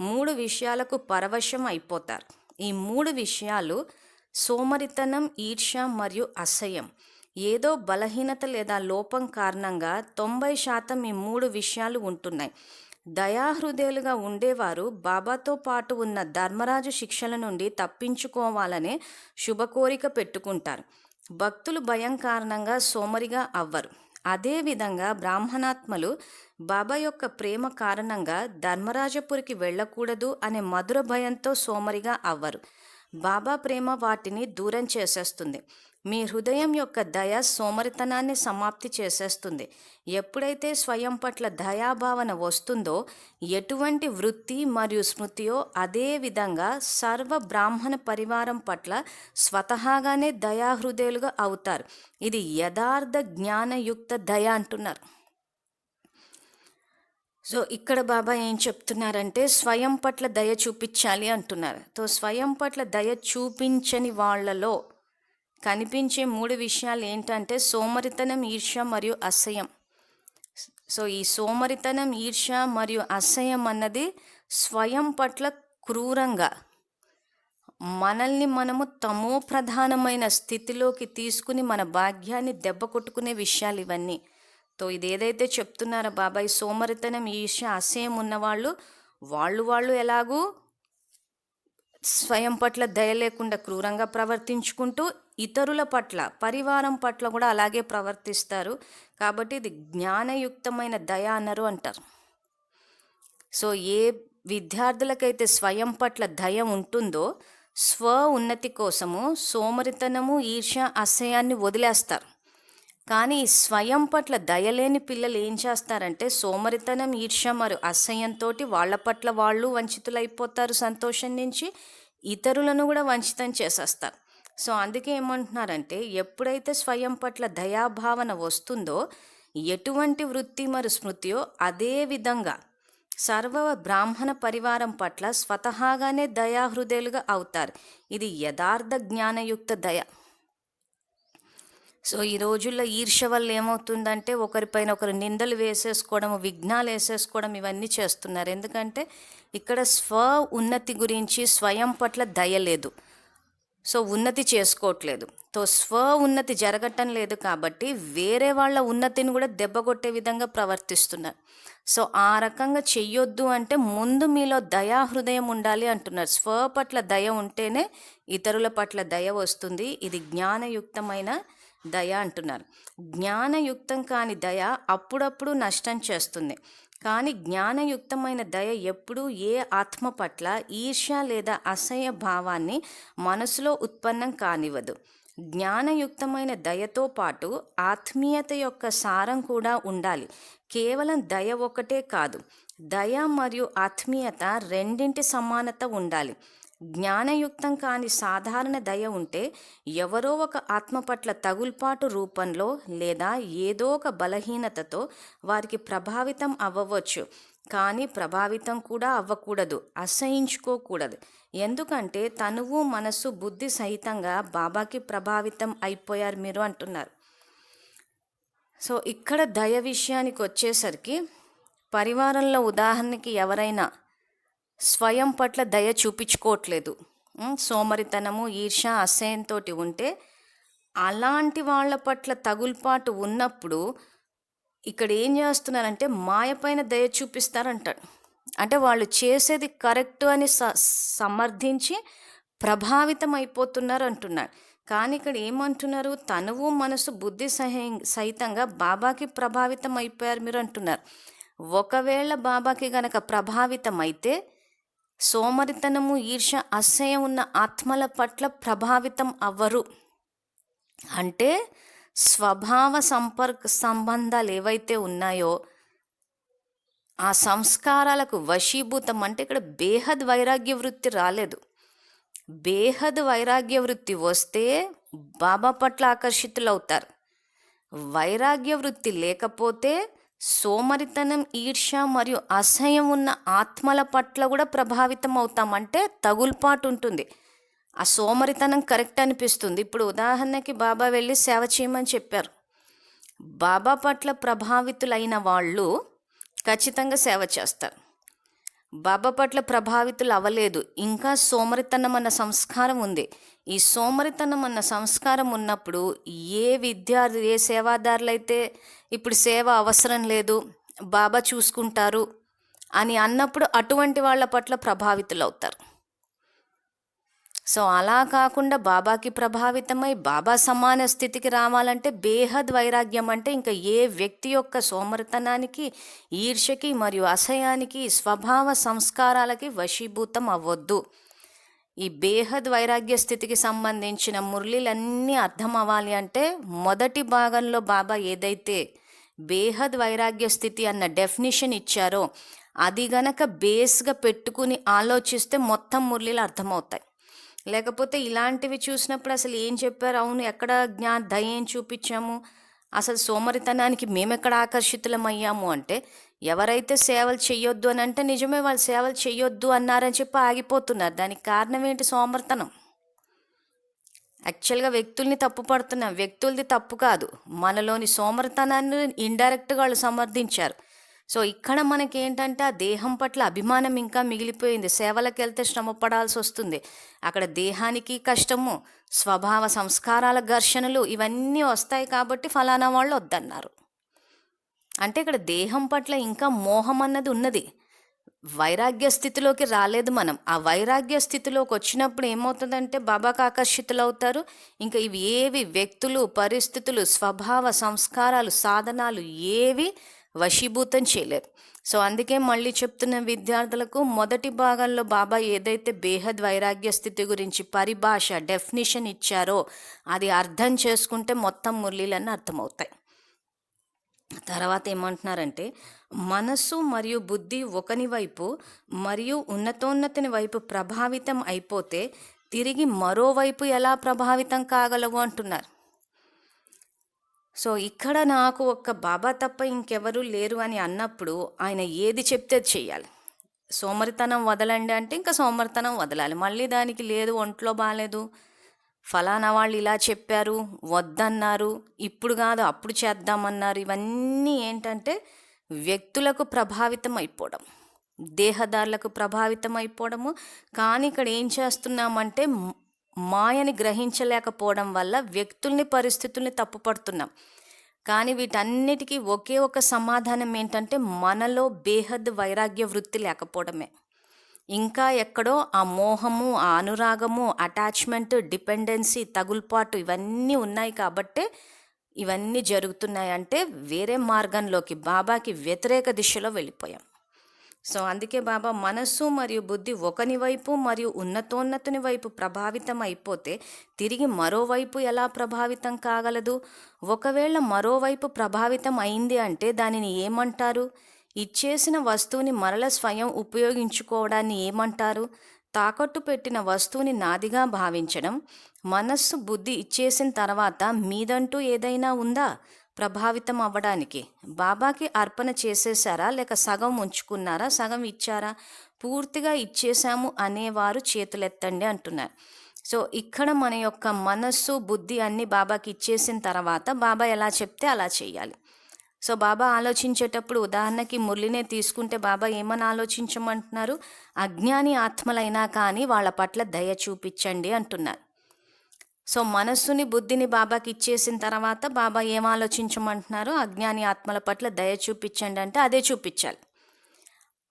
3 విషయాలకు పరవశం అయిపోతారు. ఈ 3 విషయాలు సోమరితనం, ఈర్ష్య మరియు అసహ్యం. ఏదో బలహీనత లేదా లోపం కారణంగా 90% ఈ 3 విషయాలు ఉంటున్నాయి. దయాహృదయులుగా ఉండేవారు బాబాతో పాటు ఉన్న ధర్మరాజు శిక్షల నుండి తప్పించుకోవాలనే శుభకోరిక పెట్టుకుంటారు. భక్తులు భయం కారణంగా సోమరిగా అవ్వరు. అదేవిధంగా బ్రాహ్మణాత్మలు బాబా యొక్క ప్రేమ కారణంగా ధర్మరాజపురికి వెళ్ళకూడదు అనే మధుర భయంతో సోమరిగా అవ్వరు. బాబా ప్రేమ వాటిని దూరం చేసేస్తుంది. మీ హృదయం యొక్క దయ సోమరితనాన్ని సమాప్తి చేసేస్తుంది. ఎప్పుడైతే స్వయం పట్ల దయాభావన వస్తుందో ఎటువంటి వృత్తి మరియు స్మృతియో అదే విధంగా సర్వ బ్రాహ్మణ పరివారం పట్ల స్వతహాగానే దయాహృదయులుగా అవుతారు. ఇది యథార్థ జ్ఞానయుక్త దయ అంటున్నారు. సో ఇక్కడ బాబా ఏం చెప్తున్నారంటే స్వయం పట్ల దయ చూపించాలి అంటున్నారు. సో స్వయం పట్ల దయ చూపించని వాళ్ళలో కనిపించే 3 విషయాలు ఏంటంటే సోమరితనం, ఈర్ష్య మరియు అసహ్యం. సో ఈ సోమరితనం, ఈర్ష్య మరియు అసహ్యం అన్నది స్వయం పట్ల క్రూరంగా మనల్ని మనము తమో ప్రధానమైన స్థితిలోకి తీసుకుని మన భాగ్యాన్ని దెబ్బ కొట్టుకునే విషయాలు ఇవన్నీ. సో ఇది ఏదైతే చెప్తున్నారో బాబాయ్, సోమరితనం, ఈర్ష్య, అసహ్యం ఉన్నవాళ్ళు వాళ్ళు ఎలాగూ స్వయం పట్ల దయ లేకుండా క్రూరంగా ప్రవర్తించుకుంటూ ఇతరుల పట్ల, పరివారం పట్ల కూడా అలాగే ప్రవర్తిస్తారు. కాబట్టి ఇది జ్ఞానయుక్తమైన దయ అన్నారు అంటారు. సో ఏ విద్యార్థులకైతే స్వయం పట్ల దయ ఉంటుందో స్వ ఉన్నతి కోసము సోమరితనము, ఈర్ష్య, అసహ్యాన్ని వదిలేస్తారు. కానీ స్వయం పట్ల దయలేని పిల్లలు ఏం చేస్తారంటే సోమరితనం, ఈర్ష్య మరియు అసహ్యంతో వాళ్ళ పట్ల వాళ్ళు వంచితులైపోతారు. సంతోషం నుంచి ఇతరులను కూడా వంచితం చేసేస్తారు. సో అందుకే ఏమంటున్నారంటే ఎప్పుడైతే స్వయం పట్ల దయాభావన వస్తుందో ఎటువంటి వృత్తి మరియు స్మృతియో అదే విధంగా సర్వ బ్రాహ్మణ పరివారం పట్ల స్వతహాగానే దయాహృదయులుగా అవుతారు. ఇది యథార్థ జ్ఞానయుక్త దయ. సో ఈ రోజుల్లో ఈర్ష్య వల్ల ఏమవుతుందంటే ఒకరిపైన ఒకరు నిందలు వేసేసుకోవడం, విఘ్నాలు వేసేసుకోవడం ఇవన్నీ చేస్తున్నారు. ఎందుకంటే ఇక్కడ స్వ ఉన్నతి గురించి స్వయం పట్ల దయ లేదు. సో ఉన్నతి చేసుకోవట్లేదు. సో స్వ ఉన్నతి జరగటం లేదు కాబట్టి వేరే వాళ్ళ ఉన్నతిని కూడా దెబ్బకొట్టే విధంగా ప్రవర్తిస్తున్నారు. సో ఆ రకంగా చెయ్యొద్దు అంటే ముందు మీలో దయా హృదయం ఉండాలి అంటున్నారు. స్వ పట్ల దయ ఉంటేనే ఇతరుల పట్ల దయ వస్తుంది. ఇది జ్ఞానయుక్తమైన దయ అంటున్నారు. జ్ఞానయుక్తం కాని దయ అప్పుడప్పుడు నష్టం చేస్తుంది. కానీ జ్ఞానయుక్తమైన దయ ఎప్పుడూ ఏ ఆత్మ పట్ల ఈర్ష్య లేదా అసహ్య భావాన్ని మనసులో ఉత్పన్నం కానివ్వదు. జ్ఞానయుక్తమైన దయతో పాటు ఆత్మీయత యొక్క సారం కూడా ఉండాలి. కేవలం దయ ఒకటే కాదు, దయ మరియు ఆత్మీయత రెండింటి సమానత ఉండాలి. జ్ఞానయుక్తం కాని సాధారణ దయ ఉంటే ఎవరో ఒక ఆత్మ పట్ల తగుల్పాటు రూపంలో లేదా ఏదో ఒక బలహీనతతో వారికి ప్రభావితం అవ్వవచ్చు. కానీ ప్రభావితం కూడా అవ్వకూడదు, అసహించుకోకూడదు. ఎందుకంటే తనువు, మనసు, బుద్ధి సహితంగా బాబాకి ప్రభావితం అయిపోయారు మీరు అంటున్నారు. సో ఇక్కడ దయ విషయానికి వచ్చేసరికి పరివారంలో ఉదాహరణకి ఎవరైనా స్వయం పట్ల దయ చూపించుకోవట్లేదు, సోమరితనము, ఈర్ష్య, అసహ్యంతో ఉంటే అలాంటి వాళ్ళ పట్ల తగుల్పాటు ఉన్నప్పుడు ఇక్కడ ఏం చేస్తున్నారంటే మాయపైన దయ చూపిస్తారంటాడు. అంటే వాళ్ళు చేసేది కరెక్ట్ అని సమర్థించి ప్రభావితం అయిపోతున్నారు అంటున్నాడు. కానీ ఇక్కడ ఏమంటున్నారు, తనువు, మనసు, బుద్ధి సహితంగా బాబాకి ప్రభావితం అయిపోయారు మీరు అంటున్నారు. ఒకవేళ బాబాకి గనక ప్రభావితం అయితే సోమరితనము, ఈర్ష్య, అసహ్యం ఉన్న ఆత్మల పట్ల ప్రభావితం అవ్వరు. అంటే స్వభావ సంబంధాలు ఏవైతే ఉన్నాయో ఆ సంస్కారాలకు వశీభూతం. అంటే ఇక్కడ బేహద్ వైరాగ్య వృత్తి రాలేదు. బేహద్ వైరాగ్య వృత్తి వస్తే బాబా పట్ల ఆకర్షితులవుతారు. వైరాగ్య వృత్తి లేకపోతే సోమరితనం, ఈర్ష్య మరియు అసహ్యం ఉన్న ఆత్మల పట్ల కూడా ప్రభావితం అవుతాం. అంటే తగులుపాటు ఉంటుంది. ఆ సోమరితనం కరెక్ట్ అనిపిస్తుంది. ఇప్పుడు ఉదాహరణకి బాబా వెళ్ళి సేవ చేయమని చెప్పారు. బాబా పట్ల ప్రభావితులైన వాళ్ళు ఖచ్చితంగా సేవ చేస్తారు. బాబా పట్ల ప్రభావితులు అవ్వలేదు, ఇంకా సోమరితనం అన్న సంస్కారం ఉంది. ఈ సోమరితనం అన్న సంస్కారం ఉన్నప్పుడు ఏ విద్యార్థి, ఏ సేవాదారులు అయితే ఇప్పుడు సేవ అవసరం లేదు, బాబా చూసుకుంటారు అని అన్నప్పుడు అటువంటి వాళ్ళ పట్ల ప్రభావితులు అవుతారు. సో అలా కాకుండా బాబాకి ప్రభావితమై బాబా సమాన స్థితికి రావాలంటే బేహద్ వైరాగ్యం అంటే ఇంకా ఏ వ్యక్తి యొక్క సోమరితనానికి, ఈర్ష్యకి మరియు అసహ్యానికి, స్వభావ సంస్కారాలకి వశీభూతం అవ్వద్దు. ఈ బేహద్ వైరాగ్య స్థితికి సంబంధించిన మురళీలన్నీ అర్థం అవ్వాలి అంటే మొదటి భాగంలో బాబా ఏదైతే బేహద్ వైరాగ్య స్థితి అన్న డెఫినిషన్ ఇచ్చారో అది గనక బేస్గా పెట్టుకుని ఆలోచిస్తే మొత్తం మురళీలు అర్థమవుతాయి. లేకపోతే ఇలాంటివి చూసినప్పుడు అసలు ఏం చెప్పారు, అవును ఎక్కడ దయ ఏం చూపించాము, అసలు సోమరితనానికి మేమెక్కడ ఆకర్షితులమయ్యాము అంటే ఎవరైతే సేవలు చెయ్యొద్దు అని అంటే నిజమే వాళ్ళు సేవలు చెయ్యొద్దు అన్నారని చెప్పి ఆగిపోతున్నారు. దానికి కారణం ఏంటి? సోమరితనం. యాక్చువల్గా వ్యక్తుల్ని తప్పు పడుతున్నాం, వ్యక్తులది తప్పు కాదు, మనలోని సోమరితనాన్ని ఇండైరెక్ట్గా వాళ్ళు సమర్థించారు. సో ఇక్కడ మనకి ఏంటంటే ఆ దేహం పట్ల అభిమానం ఇంకా మిగిలిపోయింది. సేవలకు వెళ్తే శ్రమ పడాల్సి వస్తుంది, అక్కడ దేహానికి కష్టము, స్వభావ సంస్కారాల ఘర్షణలు ఇవన్నీ వస్తాయి కాబట్టి ఫలానా వాళ్ళు వద్దన్నారు. అంటే ఇక్కడ దేహం పట్ల ఇంకా మోహం అన్నది ఉన్నది, వైరాగ్య స్థితిలోకి రాలేదు మనం. ఆ వైరాగ్య స్థితిలోకి వచ్చినప్పుడు ఏమవుతుందంటే బాబాకు ఆకర్షితులు అవుతారు. ఇంకా ఇవి ఏవి వ్యక్తులు, పరిస్థితులు, స్వభావ సంస్కారాలు, సాధనాలు ఏవి వశీభూతం చేయలేరు. సో అందుకే మళ్ళీ చెప్తున్న విద్యార్థులకు మొదటి భాగంలో బాబా ఏదైతే బేహద్ వైరాగ్య స్థితి గురించి పరిభాష, డెఫినిషన్ ఇచ్చారో అది అర్థం చేసుకుంటే మొత్తం మురళీలన్నీ అర్థమవుతాయి. తర్వాత ఏమంటున్నారంటే మనస్సు మరియు బుద్ధి ఒకని వైపు మరియు ఉన్నతోన్నతిని వైపు ప్రభావితం అయిపోతే తిరిగి మరోవైపు ఎలా ప్రభావితం కాగలవు అంటున్నారు. సో ఇక్కడ నాకు ఒక్క బాబా తప్ప ఇంకెవరూ లేరు అని అన్నప్పుడు ఆయన ఏది చెప్తే అది చెయ్యాలి. సోమరితనం వదలండి అంటే ఇంకా సోమరితనం వదలాలి. మళ్ళీ దానికి లేదు ఒంట్లో బాగాలేదు, ఫలానా వాళ్ళు ఇలా చెప్పారు, వద్దన్నారు, ఇప్పుడు కాదు అప్పుడు చేద్దామన్నారు, ఇవన్నీ ఏంటంటే వ్యక్తులకు ప్రభావితం అయిపోవడం, దేహదారులకు ప్రభావితం అయిపోవడము. కానీ ఇక్కడ ఏం చేస్తున్నామంటే మాయని గ్రహించలేకపోవడం వల్ల వ్యక్తుల్ని, పరిస్థితుల్ని తప్పుపడుతున్నాం. కానీ వీటన్నిటికీ ఒకే ఒక సమాధానం ఏంటంటే మనలో బేహద్ వైరాగ్య వృత్తి లేకపోవడమే. ఇంకా ఎక్కడో ఆ మోహము, ఆ అనురాగము, అటాచ్మెంట్, డిపెండెన్సీ, తగులుపాటు ఇవన్నీ ఉన్నాయి కాబట్టే ఇవన్నీ జరుగుతున్నాయి. అంటే వేరే మార్గంలోకి, బాబాకి వ్యతిరేక దిశలో వెళ్ళిపోయాం. సో అందుకే బాబా మనస్సు మరియు బుద్ధి ఒకని వైపు మరియు ఉన్నతోన్నతుని వైపు ప్రభావితం అయిపోతే తిరిగి మరోవైపు ఎలా ప్రభావితం కాగలదు? ఒకవేళ మరోవైపు ప్రభావితం అయింది అంటే దానిని ఏమంటారు? ఇచ్చేసిన వస్తువుని మరల స్వయం ఉపయోగించుకోవడాన్ని ఏమంటారు? తాకట్టు పెట్టిన వస్తువుని నాదిగా భావించడం. మనస్సు, బుద్ధి ఇచ్చేసిన తర్వాత మీదంటూ ఏదైనా ఉందా ప్రభావితం అవ్వడానికి? బాబాకి అర్పణ చేసేసారా, లేక సగం ఉంచుకున్నారా, సగం ఇచ్చారా? పూర్తిగా ఇచ్చేసాము అనేవారు చేతులెత్తండి అంటున్నారు. సో ఇక్కడ మన యొక్క మనస్సు, బుద్ధి అన్నీ బాబాకి ఇచ్చేసిన తర్వాత బాబా ఎలా చెప్తే అలా చేయాలి. సో బాబా ఆలోచించేటప్పుడు ఉదాహరణకి మురళినే తీసుకుంటే బాబా ఏమని ఆలోచించమంటున్నారు? అజ్ఞాని ఆత్మలైనా కానీ వాళ్ళ పట్ల దయ చూపించండి అంటున్నారు. సో మనస్సుని, బుద్ధిని బాబాకి ఇచ్చేసిన తర్వాత బాబా ఏం ఆలోచించమంటున్నారు? అజ్ఞాని ఆత్మల పట్ల దయ చూపించండి అంటే అదే చూపించాలి.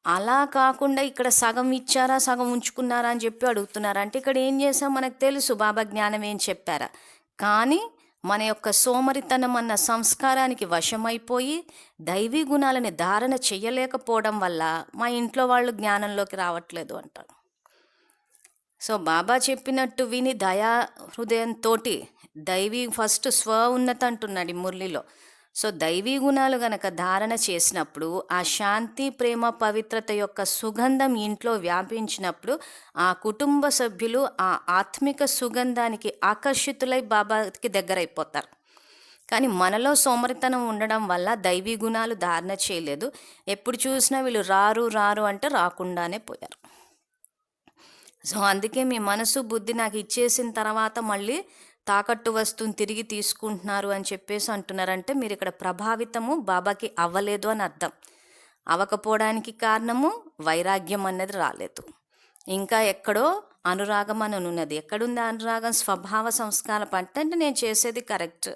అలా కాకుండా ఇక్కడ సగం ఇచ్చారా, సగం ఉంచుకున్నారా అని చెప్పి అడుగుతున్నారు. అంటే ఇక్కడ ఏం చేసాం మనకు తెలుసు బాబా జ్ఞానం ఏం చెప్పారా, కానీ మన యొక్క సోమరితనం అన్న సంస్కారానికి వశమైపోయి దైవీ గుణాలని ధారణ చెయ్యలేకపోవడం వల్ల మా ఇంట్లో వాళ్ళు జ్ఞానంలోకి రావట్లేదు అంటారు. సో బాబా చెప్పినట్టు విని దయా హృదయంతో దైవీ ఫస్ట్ స్వ ఉన్నత అంటున్నాడు ఈ మురళిలో. సో దైవీ గుణాలు గనక ధారణ చేసినప్పుడు ఆ శాంతి, ప్రేమ, పవిత్రత యొక్క సుగంధం ఇంట్లో వ్యాపించినప్పుడు ఆ కుటుంబ సభ్యులు ఆ ఆత్మిక సుగంధానికి ఆకర్షితులై బాబాకి దగ్గరైపోతారు. కానీ మనలో సోమరితనం ఉండడం వల్ల దైవీ గుణాలు ధారణ చేయలేదు. ఎప్పుడు చూసినా వీళ్ళు రారు రారు అంటే రాకుండానే పోయారు. సో అందుకే మీ మనసు బుద్ధి నాకు ఇచ్చేసిన తర్వాత మళ్ళీ తాకట్టు వస్తువుని తిరిగి తీసుకుంటున్నారు అని చెప్పేసి అంటున్నారంటే మీరు ఇక్కడ ప్రభావితము బాబాకి అవ్వలేదు అని అర్థం. అవ్వకపోవడానికి కారణము వైరాగ్యం అన్నది రాలేదు. ఇంకా ఎక్కడో అనురాగం అని ఉన్నది. ఎక్కడుంది అనురాగం? స్వభావ సంస్కారం అంటే నేను చేసేది కరెక్ట్.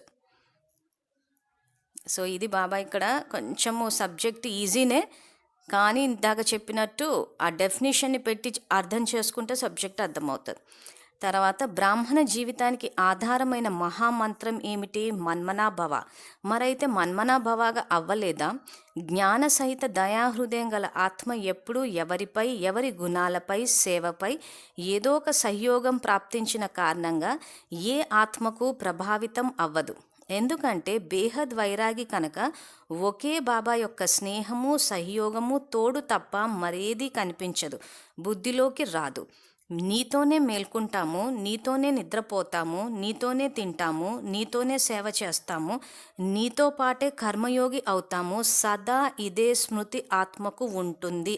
సో ఇది బాబా ఇక్కడ కొంచెము సబ్జెక్ట్ ఈజీనే, కానీ ఇందాక చెప్పినట్టు ఆ డెఫినేషన్ని పెట్టి అర్థం చేసుకుంటే సబ్జెక్ట్ అర్థమవుతుంది. తర్వాత బ్రాహ్మణ జీవితానికి ఆధారమైన మహామంత్రం ఏమిటి? మన్మనాభవ. మరైతే మన్మనాభవగా అవ్వలేదా? జ్ఞాన సహిత దయాహృదయం గల ఆత్మ ఎప్పుడూ ఎవరిపై, ఎవరి గుణాలపై, సేవపై ఏదో ఒక సహయోగం ప్రాప్తించిన కారణంగా ఏ ఆత్మకు ప్రభావితం అవ్వదు. ఎందుకంటే బేహద్ వైరాగి కనుక ఒకే బాబా యొక్క స్నేహము, సహయోగము, తోడు తప్ప మరేదీ కనిపించదు, బుద్ధిలోకి రాదు. నీతోనే మేల్కుంటాము, నీతోనే నిద్రపోతాము, నీతోనే తింటాము, నీతోనే సేవ చేస్తాము, నీతో పాటే కర్మయోగి అవుతాము. సదా ఇదే స్మృతి ఆత్మకు ఉంటుంది.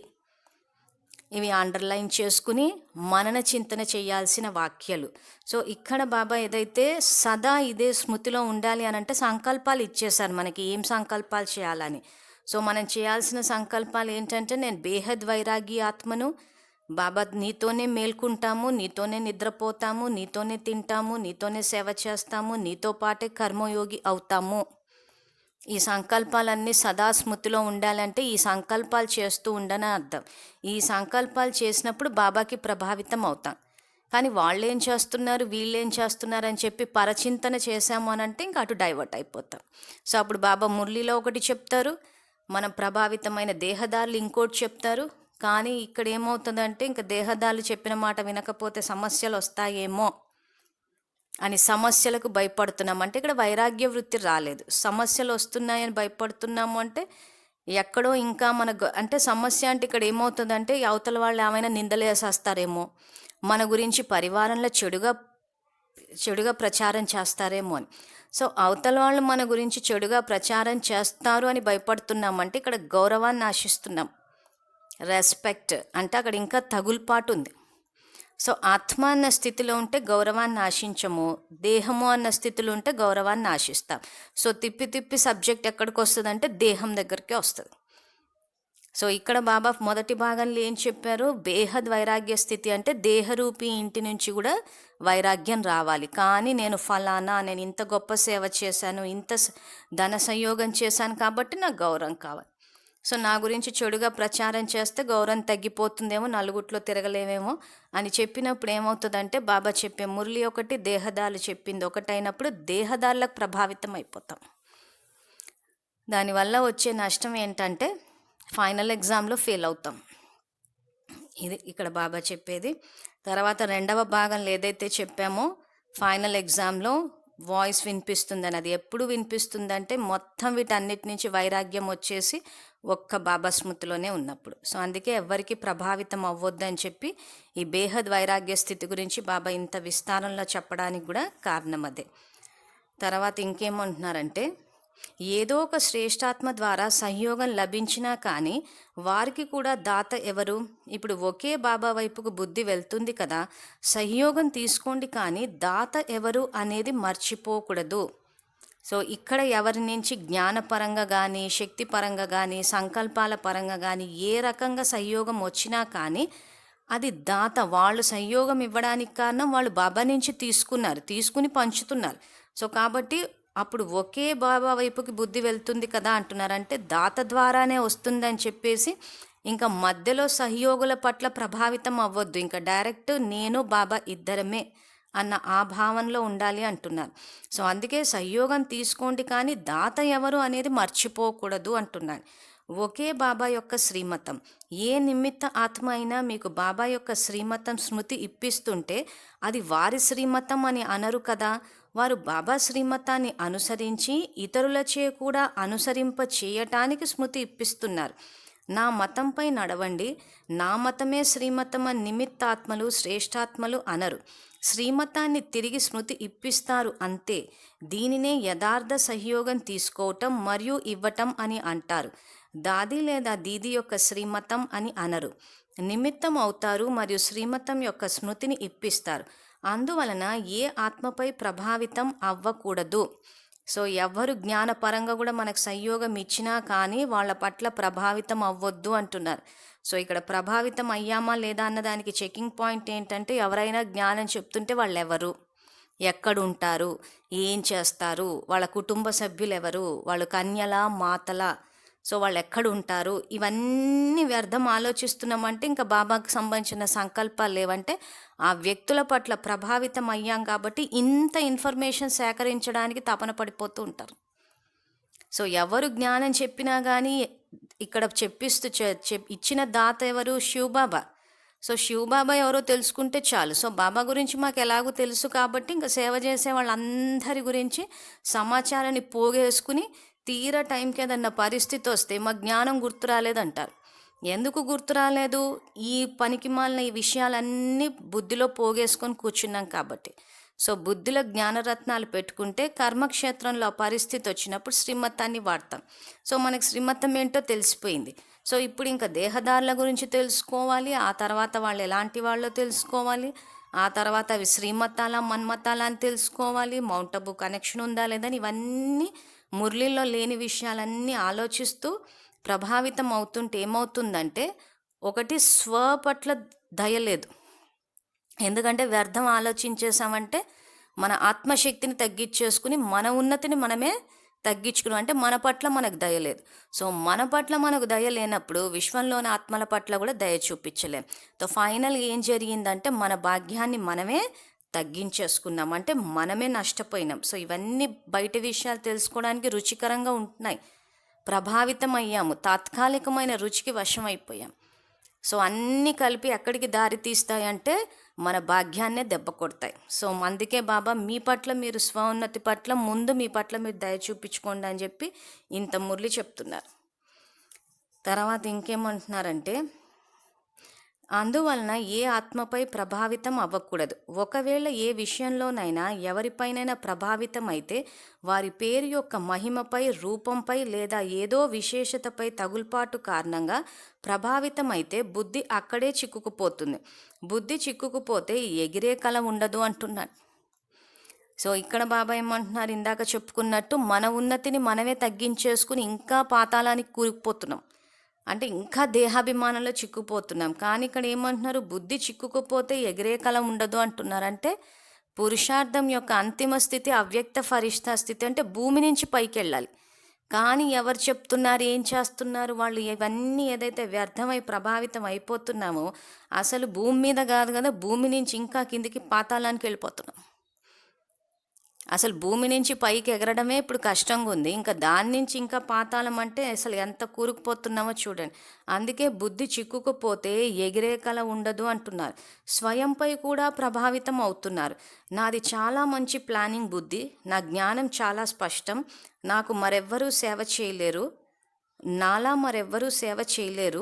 ఇవి అండర్లైన్ చేసుకుని మనన చింతన చేయాల్సిన వాక్యాలు. సో ఇక్కడ బాబా ఏదైతే సదా ఇదే స్మృతిలో ఉండాలి అని అంటే సంకల్పాలు ఇచ్చేశారు మనకి, ఏం సంకల్పాలు చేయాలని. సో మనం చేయాల్సిన సంకల్పాలు ఏంటంటే నేను బేహద్ వైరాగి ఆత్మను, బాబా నీతోనే మేల్కుంటాము, నీతోనే నిద్రపోతాము, నీతోనే తింటాము, నీతోనే సేవ చేస్తాము, నీతో పాటే కర్మయోగి అవుతాము. ఈ సంకల్పాలన్నీ సదా స్మృతిలో ఉండాలంటే ఈ సంకల్పాలు చేస్తూ ఉండని అర్థం. ఈ సంకల్పాలు చేసినప్పుడు బాబాకి ప్రభావితం అవుతాం. కానీ వాళ్ళు ఏం చేస్తున్నారు, వీళ్ళు ఏం చేస్తున్నారు అని చెప్పి పరచింతన చేశాము అని అంటే ఇంకా అటు డైవర్ట్ అయిపోతాం. సో అప్పుడు బాబా మురళిలో ఒకటి చెప్తారు, మనం ప్రభావితమైన దేహదారులు ఇంకోటి చెప్తారు. కానీ ఇక్కడ ఏమవుతుందంటే ఇంకా దేహదారులు చెప్పిన మాట వినకపోతే సమస్యలు వస్తాయేమో అని సమస్యలకు భయపడుతున్నాం. అంటే ఇక్కడ వైరాగ్య వృత్తి రాలేదు. సమస్యలు వస్తున్నాయని భయపడుతున్నాము అంటే ఎక్కడో ఇంకా మన అంటే సమస్య అంటే ఇక్కడ ఏమవుతుందంటే అవతల వాళ్ళు ఏమైనా నిందలేసేస్తారేమో, మన గురించి పరివారంలో చెడుగా ప్రచారం చేస్తారేమో అని. సో అవతల వాళ్ళు మన గురించి చెడుగా ప్రచారం చేస్తారు అని భయపడుతున్నామంటే ఇక్కడ గౌరవాన్ని ఆశిస్తున్నాం. రెస్పెక్ట్ అంటే అక్కడ ఇంకా తగులుపాటు ఉంది. సో ఆత్మ అన్న స్థితిలో ఉంటే గౌరవాన్ని ఆశించము, దేహము అన్న స్థితిలో ఉంటే గౌరవాన్ని ఆశిస్తాం. సో తిప్పి సబ్జెక్ట్ ఎక్కడికి వస్తుందంటే దేహం దగ్గరికి వస్తుంది. సో ఇక్కడ బాబా మొదటి భాగంలో ఏం చెప్పారు? బేహద్ వైరాగ్య స్థితి అంటే దేహరూపి ఇంటి నుంచి కూడా వైరాగ్యం రావాలి. కానీ నేను ఫలానా, నేను ఇంత గొప్ప సేవ చేశాను, ఇంత ధన సంయోగం చేశాను కాబట్టి నాకు గౌరవం కావాలి. సో నా గురించి చెడుగా ప్రచారం చేస్తే గౌరవం తగ్గిపోతుందేమో, నలుగుట్లో తిరగలేమేమో అని చెప్పినప్పుడు ఏమవుతుందంటే బాబా చెప్పే మురళి ఒకటి, దేహదారులు చెప్పింది ఒకటైనప్పుడు దేహదారులకు ప్రభావితం అయిపోతాం. దానివల్ల వచ్చే నష్టం ఏంటంటే ఫైనల్ ఎగ్జామ్లో ఫెయిల్ అవుతాం. ఇది ఇక్కడ బాబా చెప్పేది. తర్వాత రెండవ భాగంలో ఏదైతే చెప్పామో ఫైనల్ ఎగ్జామ్లో వాయిస్ వినిపిస్తుందని, అది ఎప్పుడు వినిపిస్తుందంటే మొత్తం వీటన్నిటి నుంచి వైరాగ్యం వచ్చేసి ఒక్క బాబా స్మృతిలోనే ఉన్నప్పుడు. సో అందుకే ఎవ్వరికి ప్రభావితం అవ్వద్దని చెప్పి ఈ బేహద్ వైరాగ్య స్థితి గురించి బాబా ఇంత విస్తారంలో చెప్పడానికి కూడా కారణం అదే. తర్వాత ఇంకేమంటున్నారంటే ఏదో ఒక శ్రేష్టాత్మ ద్వారా సంయోగం లభించినా కానీ వారికి కూడా దాత ఎవరు? ఇప్పుడు ఒకే బాబా వైపుకు బుద్ధి వెళ్తుంది కదా, సంయోగం తీసుకోండి కానీ దాత ఎవరు అనేది మర్చిపోకూడదు. సో ఇక్కడ ఎవరి నుంచి జ్ఞానపరంగా కానీ, శక్తిపరంగా కానీ, సంకల్పాల పరంగా కానీ ఏ రకంగా సంయోగం వచ్చినా కానీ అది దాత. వాళ్ళు సంయోగం ఇవ్వడానికి కారణం వాళ్ళు బాబా నుంచి తీసుకుని పంచుతున్నారు. సో కాబట్టి అప్పుడు ఒకే బాబా వైపుకి బుద్ధి వెళ్తుంది కదా అంటున్నారంటే దాత ద్వారానే వస్తుందని చెప్పేసి ఇంకా మధ్యలో సహయోగుల పట్ల ప్రభావితం అవ్వద్దు. ఇంకా డైరెక్ట్ నేను బాబా ఇద్దరమే అన్న ఆ భావనలో ఉండాలి అంటున్నారు. సో అందుకే సహయోగం తీసుకోండి కానీ దాత ఎవరు అనేది మర్చిపోకూడదు అంటున్నాను. ఒకే బాబా యొక్క శ్రీమతం. ఏ నిమిత్త ఆత్మ అయినా మీకు బాబా యొక్క శ్రీమతం స్మృతి ఇప్పిస్తుంటే అది వారి శ్రీమతం అని అనరు కదా. వారు బాబా శ్రీమతాన్ని అనుసరించి ఇతరులచే కూడా అనుసరింప చేయటానికి స్మృతి ఇప్పిస్తున్నారు. నా మతంపై నడవండి, నా మతమే శ్రీమతం అని నిమిత్తాత్మలు శ్రేష్టాత్మలు అనరు. శ్రీమతాన్ని తిరిగి స్మృతి ఇప్పిస్తారు అంతే. దీనినే యథార్థ సహయోగం తీసుకోవటం మరియు ఇవ్వటం అని అంటారు. దాది లేదా దీది యొక్క శ్రీమతం అని అనరు. నిమిత్తం అవుతారు మరియు శ్రీమతం యొక్క స్మృతిని ఇప్పిస్తారు. అందువలన ఏ ఆత్మపై ప్రభావితం అవ్వకూడదు. సో ఎవ్వరు జ్ఞానపరంగా కూడా మనకు సంయోగం ఇచ్చినా కానీ వాళ్ళ పట్ల ప్రభావితం అవ్వద్దు అంటున్నారు. సో ఇక్కడ ప్రభావితం అయ్యామా లేదా అన్నదానికి చెకింగ్ పాయింట్ ఏంటంటే, ఎవరైనా జ్ఞానం చెప్తుంటే వాళ్ళు ఎవరు, ఎక్కడుంటారు, ఏం చేస్తారు, వాళ్ళ కుటుంబ సభ్యులు ఎవరు, వాళ్ళు కన్యలా మాతలా, సో వాళ్ళు ఎక్కడుంటారు, ఇవన్నీ వ్యర్థం ఆలోచిస్తున్నామంటే ఇంకా బాబాకు సంబంధించిన సంకల్పాలు లేవంటే ఆ వ్యక్తుల పట్ల ప్రభావితం అయ్యాం కాబట్టి ఇంత ఇన్ఫర్మేషన్ సేకరించడానికి తపన పడిపోతూ ఉంటారు. సో ఎవరు జ్ఞానం చెప్పినా కానీ ఇక్కడ చెప్పిస్తూ ఇచ్చిన దాత ఎవరు? శివబాబా. సో శివబాబా ఎవరో తెలుసుకుంటే చాలు. సో బాబా గురించి మాకు ఎలాగో తెలుసు కాబట్టి ఇంకా సేవ చేసే వాళ్ళందరి గురించి సమాచారాన్ని పోగేసుకుని తీరా టైంకి ఏదన్నా పరిస్థితి వస్తే మా జ్ఞానం గుర్తు రాలేదంటారు. ఎందుకు గుర్తు రాలేదు? ఈ పనికి మాలిన ఈ విషయాలన్నీ బుద్ధిలో పోగేసుకొని కూర్చున్నాం కాబట్టి. సో బుద్ధిలో జ్ఞానరత్నాలు పెట్టుకుంటే కర్మక్షేత్రంలో పరిస్థితి వచ్చినప్పుడు శ్రీమతాన్ని వాడతాం. సో మనకు శ్రీమతం ఏంటో తెలిసిపోయింది. సో ఇప్పుడు ఇంకా దేహదారుల గురించి తెలుసుకోవాలి, ఆ తర్వాత వాళ్ళు ఎలాంటి వాళ్ళో తెలుసుకోవాలి, ఆ తర్వాత అవి శ్రీమతాలా మన్మతాలా అని తెలుసుకోవాలి, మౌంట్ అబు కనెక్షన్ ఉందా లేదని, ఇవన్నీ మురళిలో లేని విషయాలన్నీ ఆలోచిస్తూ ప్రభావితం అవుతుంటే ఏమవుతుందంటే, ఒకటి స్వ పట్ల దయ లేదు. ఎందుకంటే వ్యర్థం ఆలోచించేసామంటే మన ఆత్మశక్తిని తగ్గించేసుకుని మన ఉన్నతిని మనమే తగ్గించుకుని, అంటే మన పట్ల మనకు దయ లేదు. సో మన పట్ల మనకు దయ లేనప్పుడు విశ్వంలోని ఆత్మల పట్ల కూడా దయ చూపించలేం. సో ఫైనల్గా ఏం జరిగిందంటే మన భాగ్యాన్ని మనమే తగ్గించేసుకున్నాం, అంటే మనమే నష్టపోయినాం. సో ఇవన్నీ బయట విషయాలు తెలుసుకోవడానికి రుచికరంగా ఉంటున్నాయి, ప్రభావితం అయ్యాము, తాత్కాలికమైన రుచికి వశం అయిపోయాం. సో అన్నీ కలిపి ఎక్కడికి దారి తీస్తాయంటే మన భాగ్యాన్నే దెబ్బ కొడతాయి. సో అందుకే బాబా మీ పట్ల మీరు స్వోన్నతి పట్ల ముందు మీ పట్ల మీరు దయ చూపించుకోండి అని చెప్పి ఇంత మురళి చెప్తున్నారు. తర్వాత ఇంకేమంటున్నారంటే, అందువలన ఏ ఆత్మపై ప్రభావితం అవ్వకూడదు. ఒకవేళ ఏ విషయంలోనైనా ఎవరిపైనైనా ప్రభావితం అయితే వారి పేరు యొక్క మహిమపై, రూపంపై లేదా ఏదో విశేషతపై తగుల్పాటు కారణంగా ప్రభావితం అయితే బుద్ధి అక్కడే చిక్కుకుపోతుంది. బుద్ధి చిక్కుకుపోతే ఎగిరే కళ ఉండదు అంటున్నాడు. సో ఇక్కడ బాబా ఏమంటున్నారు, ఇందాక చెప్పుకున్నట్టు మన ఉన్నతిని మనమే తగ్గించేసుకుని ఇంకా పాతాళానికి కూరుకుపోతున్నాం, అంటే ఇంకా దేహాభిమానంలో చిక్కుపోతున్నాం. కానీ ఇక్కడ ఏమంటున్నారు, బుద్ధి చిక్కుకుపోతే ఎగిరే కళ ఉండదు అంటున్నారు. అంటే పురుషార్థం యొక్క అంతిమ స్థితి అవ్యక్త ఫరిష్ఠా స్థితి, అంటే భూమి నుంచి పైకి వెళ్ళాలి. కానీ ఎవరు చెప్తున్నారు, ఏం చేస్తున్నారు, వాళ్ళు ఇవన్నీ ఏదైతే వ్యర్థమై ప్రభావితం అయిపోతున్నామో అసలు భూమి మీద కాదు కదా, భూమి నుంచి ఇంకా కిందికి పాతాళానికి వెళ్ళిపోతున్నాం. అసలు భూమి నుంచి పైకి ఎగరడమే ఇప్పుడు కష్టంగా ఉంది, ఇంకా దాని నుంచి ఇంకా పాతాళం అంటే అసలు ఎంత కూరుకుపోతున్నామో చూడండి. అందుకే బుద్ధి చిక్కుకుపోతే ఎగిరే కళ ఉండదు అంటున్నారు. స్వయంపై కూడా ప్రభావితం అవుతున్నారు. నాది చాలా మంచి ప్లానింగ్ బుద్ధి, నా జ్ఞానం చాలా స్పష్టం, నాకు మరెవ్వరూ సేవ చేయలేరు, నాలా మరెవ్వరూ సేవ చేయలేరు,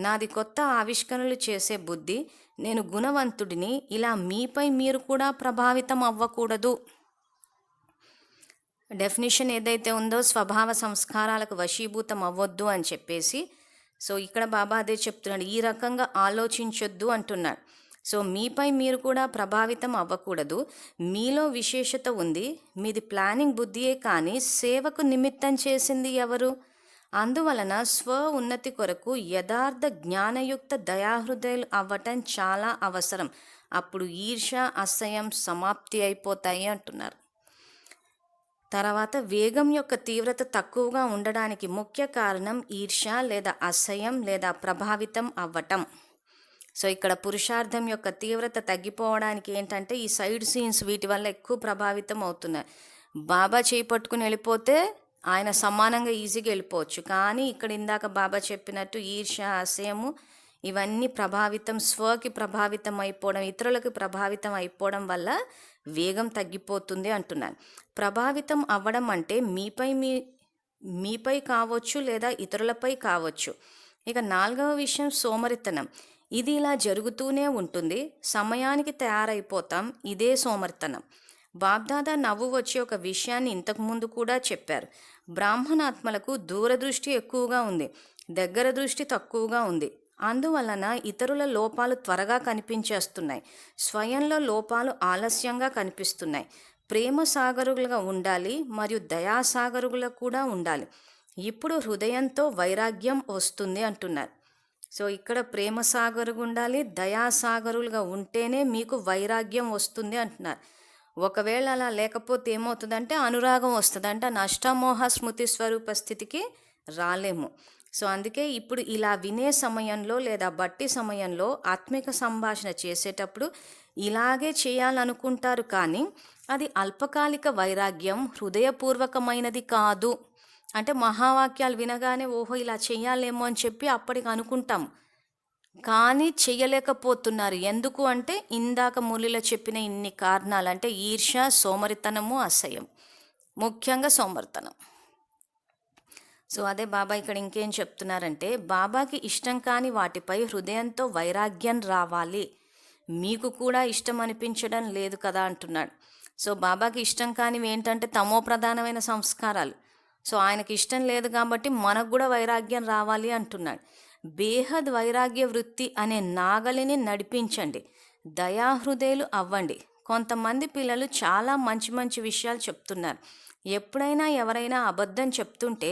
నాది కొత్త ఆవిష్కరణలు చేసే బుద్ధి, నేను గుణవంతుడిని, ఇలా మీపై మీరు కూడా ప్రభావితం అవ్వకూడదు. డెఫినేషన్ ఏదైతే ఉందో స్వభావ సంస్కారాలకు వశీభూతం అవ్వద్దు అని చెప్పేసి, సో ఇక్కడ బాబా అదే చెప్తున్నాడు, ఈ రకంగా ఆలోచించొద్దు అంటున్నాడు. సో మీపై మీరు కూడా ప్రభావితం అవ్వకూడదు, మీలో విశేషత ఉంది, మీది ప్లానింగ్ బుద్ధియే కానీ సేవకు నిమిత్తం చేసింది ఎవరు? అందువలన స్వ ఉన్నతి కొరకు యథార్థ జ్ఞానయుక్త దయాహృదయాలు అవ్వటం చాలా అవసరం. అప్పుడు ఈర్ష, అసహ్యం సమాప్తి అయిపోతాయి అంటున్నారు. తర్వాత వేగం యొక్క తీవ్రత తక్కువగా ఉండడానికి ముఖ్య కారణం ఈర్ష్య లేదా అసహ్యం లేదా ప్రభావితం అవ్వటం. సో ఇక్కడ పురుషార్థం యొక్క తీవ్రత తగ్గిపోవడానికి ఏంటంటే ఈ సైడ్ సీన్స్ వీటి వల్ల ఎక్కువ ప్రభావితం అవుతున్నారు. బాబా చేయి పట్టుకుని వెళ్ళిపోతే ఆయన సమానంగా ఈజీగా వెళ్ళిపోవచ్చు, కానీ ఇక్కడ ఇందాక బాబా చెప్పినట్టు ఈర్ష్య, అసహ్యము ఇవన్నీ ప్రభావితం, స్వకి ప్రభావితం అయిపోవడం, ఇతరులకు ప్రభావితం అయిపోవడం వల్ల వేగం తగ్గిపోతుంది అంటున్నాను. ప్రభావితం అవ్వడం అంటే మీపై కావచ్చు లేదా ఇతరులపై కావచ్చు. ఇక 4వ విషయం సోమరితనం. ఇది ఇలా జరుగుతూనే ఉంటుంది. సమయానికి తయారైపోతాం. ఇదే సోమర్తనం. బాబ్దాదా నవ్వు వచ్చి ఒక విషయాన్ని ఇంతకుముందు కూడా చెప్పారు. బ్రాహ్మణాత్మలకు దూరదృష్టి ఎక్కువగా ఉంది, దగ్గర దృష్టి తక్కువగా ఉంది. అందువలన ఇతరుల లోపాలు త్వరగా కనిపించేస్తున్నాయి, స్వయంలో లోపాలు ఆలస్యంగా కనిపిస్తున్నాయి. ప్రేమ సాగరులుగా ఉండాలి మరియు దయాసాగరులుగా కూడా ఉండాలి. ఇప్పుడు హృదయంతో వైరాగ్యం వస్తుంది అంటున్నారు. సో ఇక్కడ ప్రేమ సాగరుగా ఉండాలి, దయాసాగరులుగా ఉంటేనే మీకు వైరాగ్యం వస్తుంది అంటున్నారు. ఒకవేళ అలా లేకపోతే ఏమవుతుందంటే అనురాగం వస్తుందంటే నష్టమోహ స్మృతి స్వరూప స్థితికి రాలేము. సో అందుకే ఇప్పుడు ఇలా వినే సమయంలో లేదా బట్టి సమయంలో ఆత్మిక సంభాషణ చేసేటప్పుడు ఇలాగే చేయాలనుకుంటారు, కానీ అది అల్పకాలిక వైరాగ్యం, హృదయపూర్వకమైనది కాదు. అంటే మహావాక్యాలు వినగానే ఓహో ఇలా చెయ్యాలేమో అని చెప్పి అప్పటికి అనుకుంటాం, కానీ చెయ్యలేకపోతున్నారు. ఎందుకు అంటే ఇందాక మురళిలో చెప్పిన ఇన్ని కారణాలు, అంటే ఈర్ష్య, సోమరితనము, అసహ్యం, ముఖ్యంగా సోమరితనం. సో అదే బాబా ఇక్కడ ఇంకేం చెప్తున్నారంటే, బాబాకి ఇష్టం కాని వాటిపై హృదయంతో వైరాగ్యం రావాలి. మీకు కూడా ఇష్టం అనిపించడం లేదు కదా అంటున్నాడు. సో బాబాకి ఇష్టం కానివి ఏంటంటే తమో ప్రధానమైన సంస్కారాలు. సో ఆయనకి ఇష్టం లేదు కాబట్టి మనకు కూడా వైరాగ్యం రావాలి అంటున్నాడు. బేహద్ వైరాగ్య వృత్తి అనే నాగలిని నడిపించండి, దయాహృదయులు అవ్వండి. కొంతమంది పిల్లలు చాలా మంచి మంచి విషయాలు చెప్తున్నారు. ఎప్పుడైనా ఎవరైనా అబద్ధం చెప్తుంటే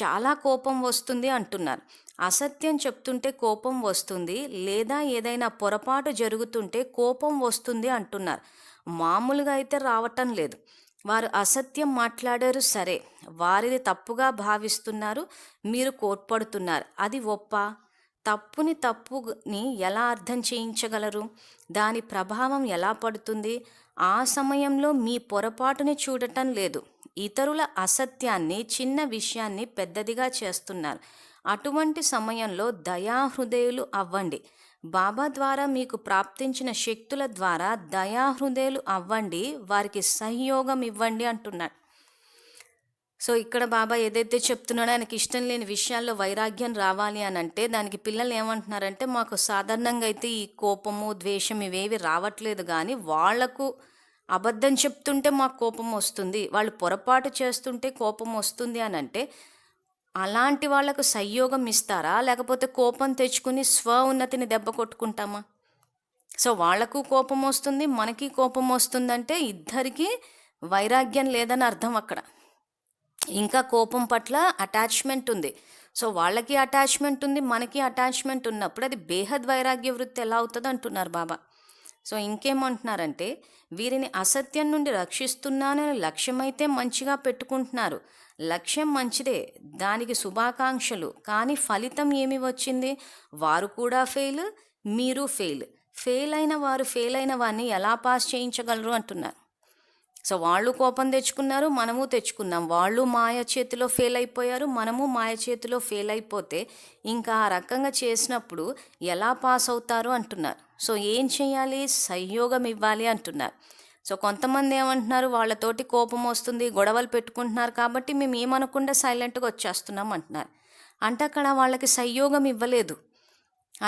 చాలా కోపం వస్తుంది అంటున్నారు. అసత్యం చెప్తుంటే కోపం వస్తుంది, లేదా ఏదైనా పొరపాటు జరుగుతుంటే కోపం వస్తుంది అంటున్నారు. మామూలుగా అయితే రావటం లేదు. వారు అసత్యం మాట్లాడారు సరే, వారిది తప్పుగా భావిస్తున్నారు, మీరు కోట్పడుతున్నారు. అది ఒప్ప? తప్పుని తప్పుని ఎలా అర్థం చేయించగలరు? దాని ప్రభావం ఎలా పడుతుంది? ఆ సమయంలో మీ పొరపాటుని చూడటం లేదు, ఇతరుల అసత్యాన్ని, చిన్న విషయాన్ని పెద్దదిగా చేస్తున్నారు. అటువంటి సమయంలో దయాహృదయులు అవ్వండి. బాబా ద్వారా మీకు ప్రాప్తించిన శక్తుల ద్వారా దయాహృదయులు అవ్వండి, వారికి సహయోగం ఇవ్వండి అంటున్నాడు. సో ఇక్కడ బాబా ఏదైతే చెప్తున్నాడో ఆయనకి ఇష్టం లేని విషయాల్లో వైరాగ్యం రావాలి అని అంటే దానికి పిల్లలు ఏమంటున్నారంటే, మాకు సాధారణంగా అయితే ఈ కోపము, ద్వేషం ఇవేవి రావట్లేదు, కానీ వాళ్లకు అబద్ధం చెప్తుంటే మాకు కోపం వస్తుంది, వాళ్ళు పొరపాటు చేస్తుంటే కోపం వస్తుంది అని అంటే అలాంటి వాళ్లకు సహయోగం ఇస్తారా, లేకపోతే కోపం తెచ్చుకుని స్వ ఉన్నతిని దెబ్బ కొట్టుకుంటామా? సో వాళ్లకు కోపం వస్తుంది, మనకి కోపం వస్తుందంటే ఇద్దరికీ వైరాగ్యం లేదని అర్థం. అక్కడ ఇంకా కోపం పట్ల అటాచ్మెంట్ ఉంది. సో వాళ్ళకి అటాచ్మెంట్ ఉంది, మనకి అటాచ్మెంట్ ఉన్నప్పుడు అది బేహద్ వైరాగ్య వృత్తి ఎలా అవుతుంది అంటున్నారు బాబా. సో ఇంకేమంటున్నారంటే, వీరిని అసత్యం నుండి రక్షిస్తున్నానని లక్ష్యమైతే మంచిగా పెట్టుకుంటున్నారు. లక్ష్యం మంచిదే, దానికి శుభాకాంక్షలు, కానీ ఫలితం ఏమి వచ్చింది? వారు కూడా ఫెయిల్, మీరు ఫెయిల్. ఫెయిల్ అయిన వారు ఫెయిల్ అయిన వారిని ఎలా పాస్ చేయించగలరు అంటున్నారు. సో వాళ్ళు కోపం తెచ్చుకున్నారు, మనము తెచ్చుకున్నాం. వాళ్ళు మాయ చేతిలో ఫెయిల్ అయిపోయారు, మనము మాయ చేతిలో ఫెయిల్ అయిపోతే ఇంకా ఆ రకంగా చేసినప్పుడు ఎలా పాస్ అవుతారు అంటున్నారు. సో ఏం చేయాలి? సహయోగం ఇవ్వాలి అంటున్నారు. సో కొంతమంది ఏమంటున్నారు, వాళ్ళతోటి కోపం వస్తుంది, గొడవలు పెట్టుకుంటున్నారు కాబట్టి మేము ఏమనకుండా సైలెంట్గా వచ్చేస్తున్నాం అంటున్నారు. అంటే అక్కడ వాళ్ళకి సహయోగం ఇవ్వలేదు.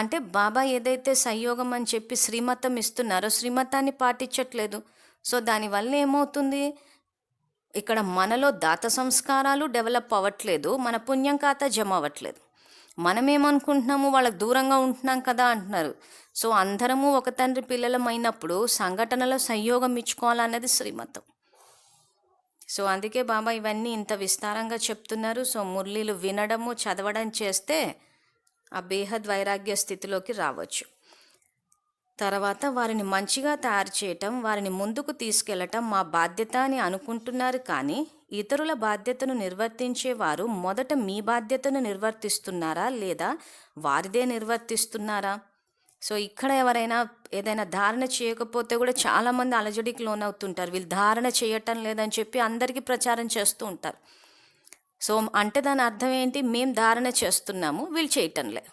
అంటే బాబా ఏదైతే సహయోగం అని చెప్పి శ్రీమతం ఇస్తున్నారో శ్రీమతాన్ని పాటించట్లేదు. సో దానివల్ల ఏమవుతుంది, ఇక్కడ మనలో దాత సంస్కారాలు డెవలప్ అవ్వట్లేదు, మన పుణ్యం ఖాతా జమ అవ్వట్లేదు. మనమేమనుకుంటున్నాము, వాళ్ళకు దూరంగా ఉంటున్నాం కదా అంటున్నారు. సో అందరము ఒక తండ్రి పిల్లలమైనప్పుడు సంఘటనలో సహయోగం ఇచ్చుకోవాలన్నది శ్రీమతం. సో అందుకే బాబా ఇవన్నీ ఇంత విస్తారంగా చెప్తున్నారు. సో మురళీలు వినడము, చదవడం చేస్తే ఆ బేహద్ వైరాగ్య స్థితిలోకి రావచ్చు. తర్వాత వారిని మంచిగా తయారు చేయటం, వారిని ముందుకు తీసుకెళ్లటం మా బాధ్యత అని అనుకుంటున్నారు, కానీ ఇతరుల బాధ్యతను నిర్వర్తించేవారు మొదట మీ బాధ్యతను నిర్వర్తిస్తున్నారా లేదా వారిదే నిర్వర్తిస్తున్నారా? సో ఇక్కడ ఎవరైనా ఏదైనా ధారణ చేయకపోతే కూడా చాలామంది అలజడికి లోనవుతుంటారు. వీళ్ళు ధారణ చేయటం లేదని చెప్పి అందరికీ ప్రచారం చేస్తూ ఉంటారు. సో అంటే దాని అర్థం ఏంటి? మేము ధారణ చేస్తున్నాము, వీళ్ళు చేయటంలే,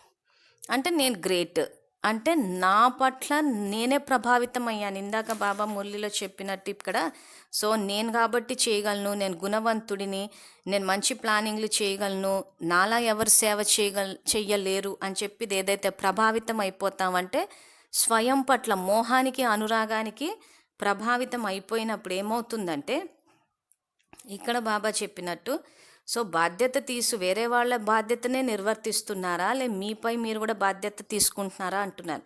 అంటే నేను గ్రేట్, అంటే నా పట్ల నేనే ప్రభావితం అయ్యాను. ఇందాక బాబా మురళిలో చెప్పినట్టు ఇక్కడ. సో నేను కాబట్టి చేయగలను, నేను గుణవంతుడిని, నేను మంచి ప్లానింగ్లు చేయగలను, నాలా ఎవరు సేవ చెయ్యలేరు అని చెప్పి ఏదైతే ప్రభావితం అయిపోతామంటే స్వయం పట్ల మోహానికి అనురాగానికి ప్రభావితం అయిపోయినప్పుడు ఏమవుతుందంటే ఇక్కడ బాబా చెప్పినట్టు సో బాధ్యత వేరే వాళ్ళ బాధ్యతనే నిర్వర్తిస్తున్నారా, మీపై మీరు కూడా బాధ్యత తీసుకుంటున్నారా అంటున్నారు.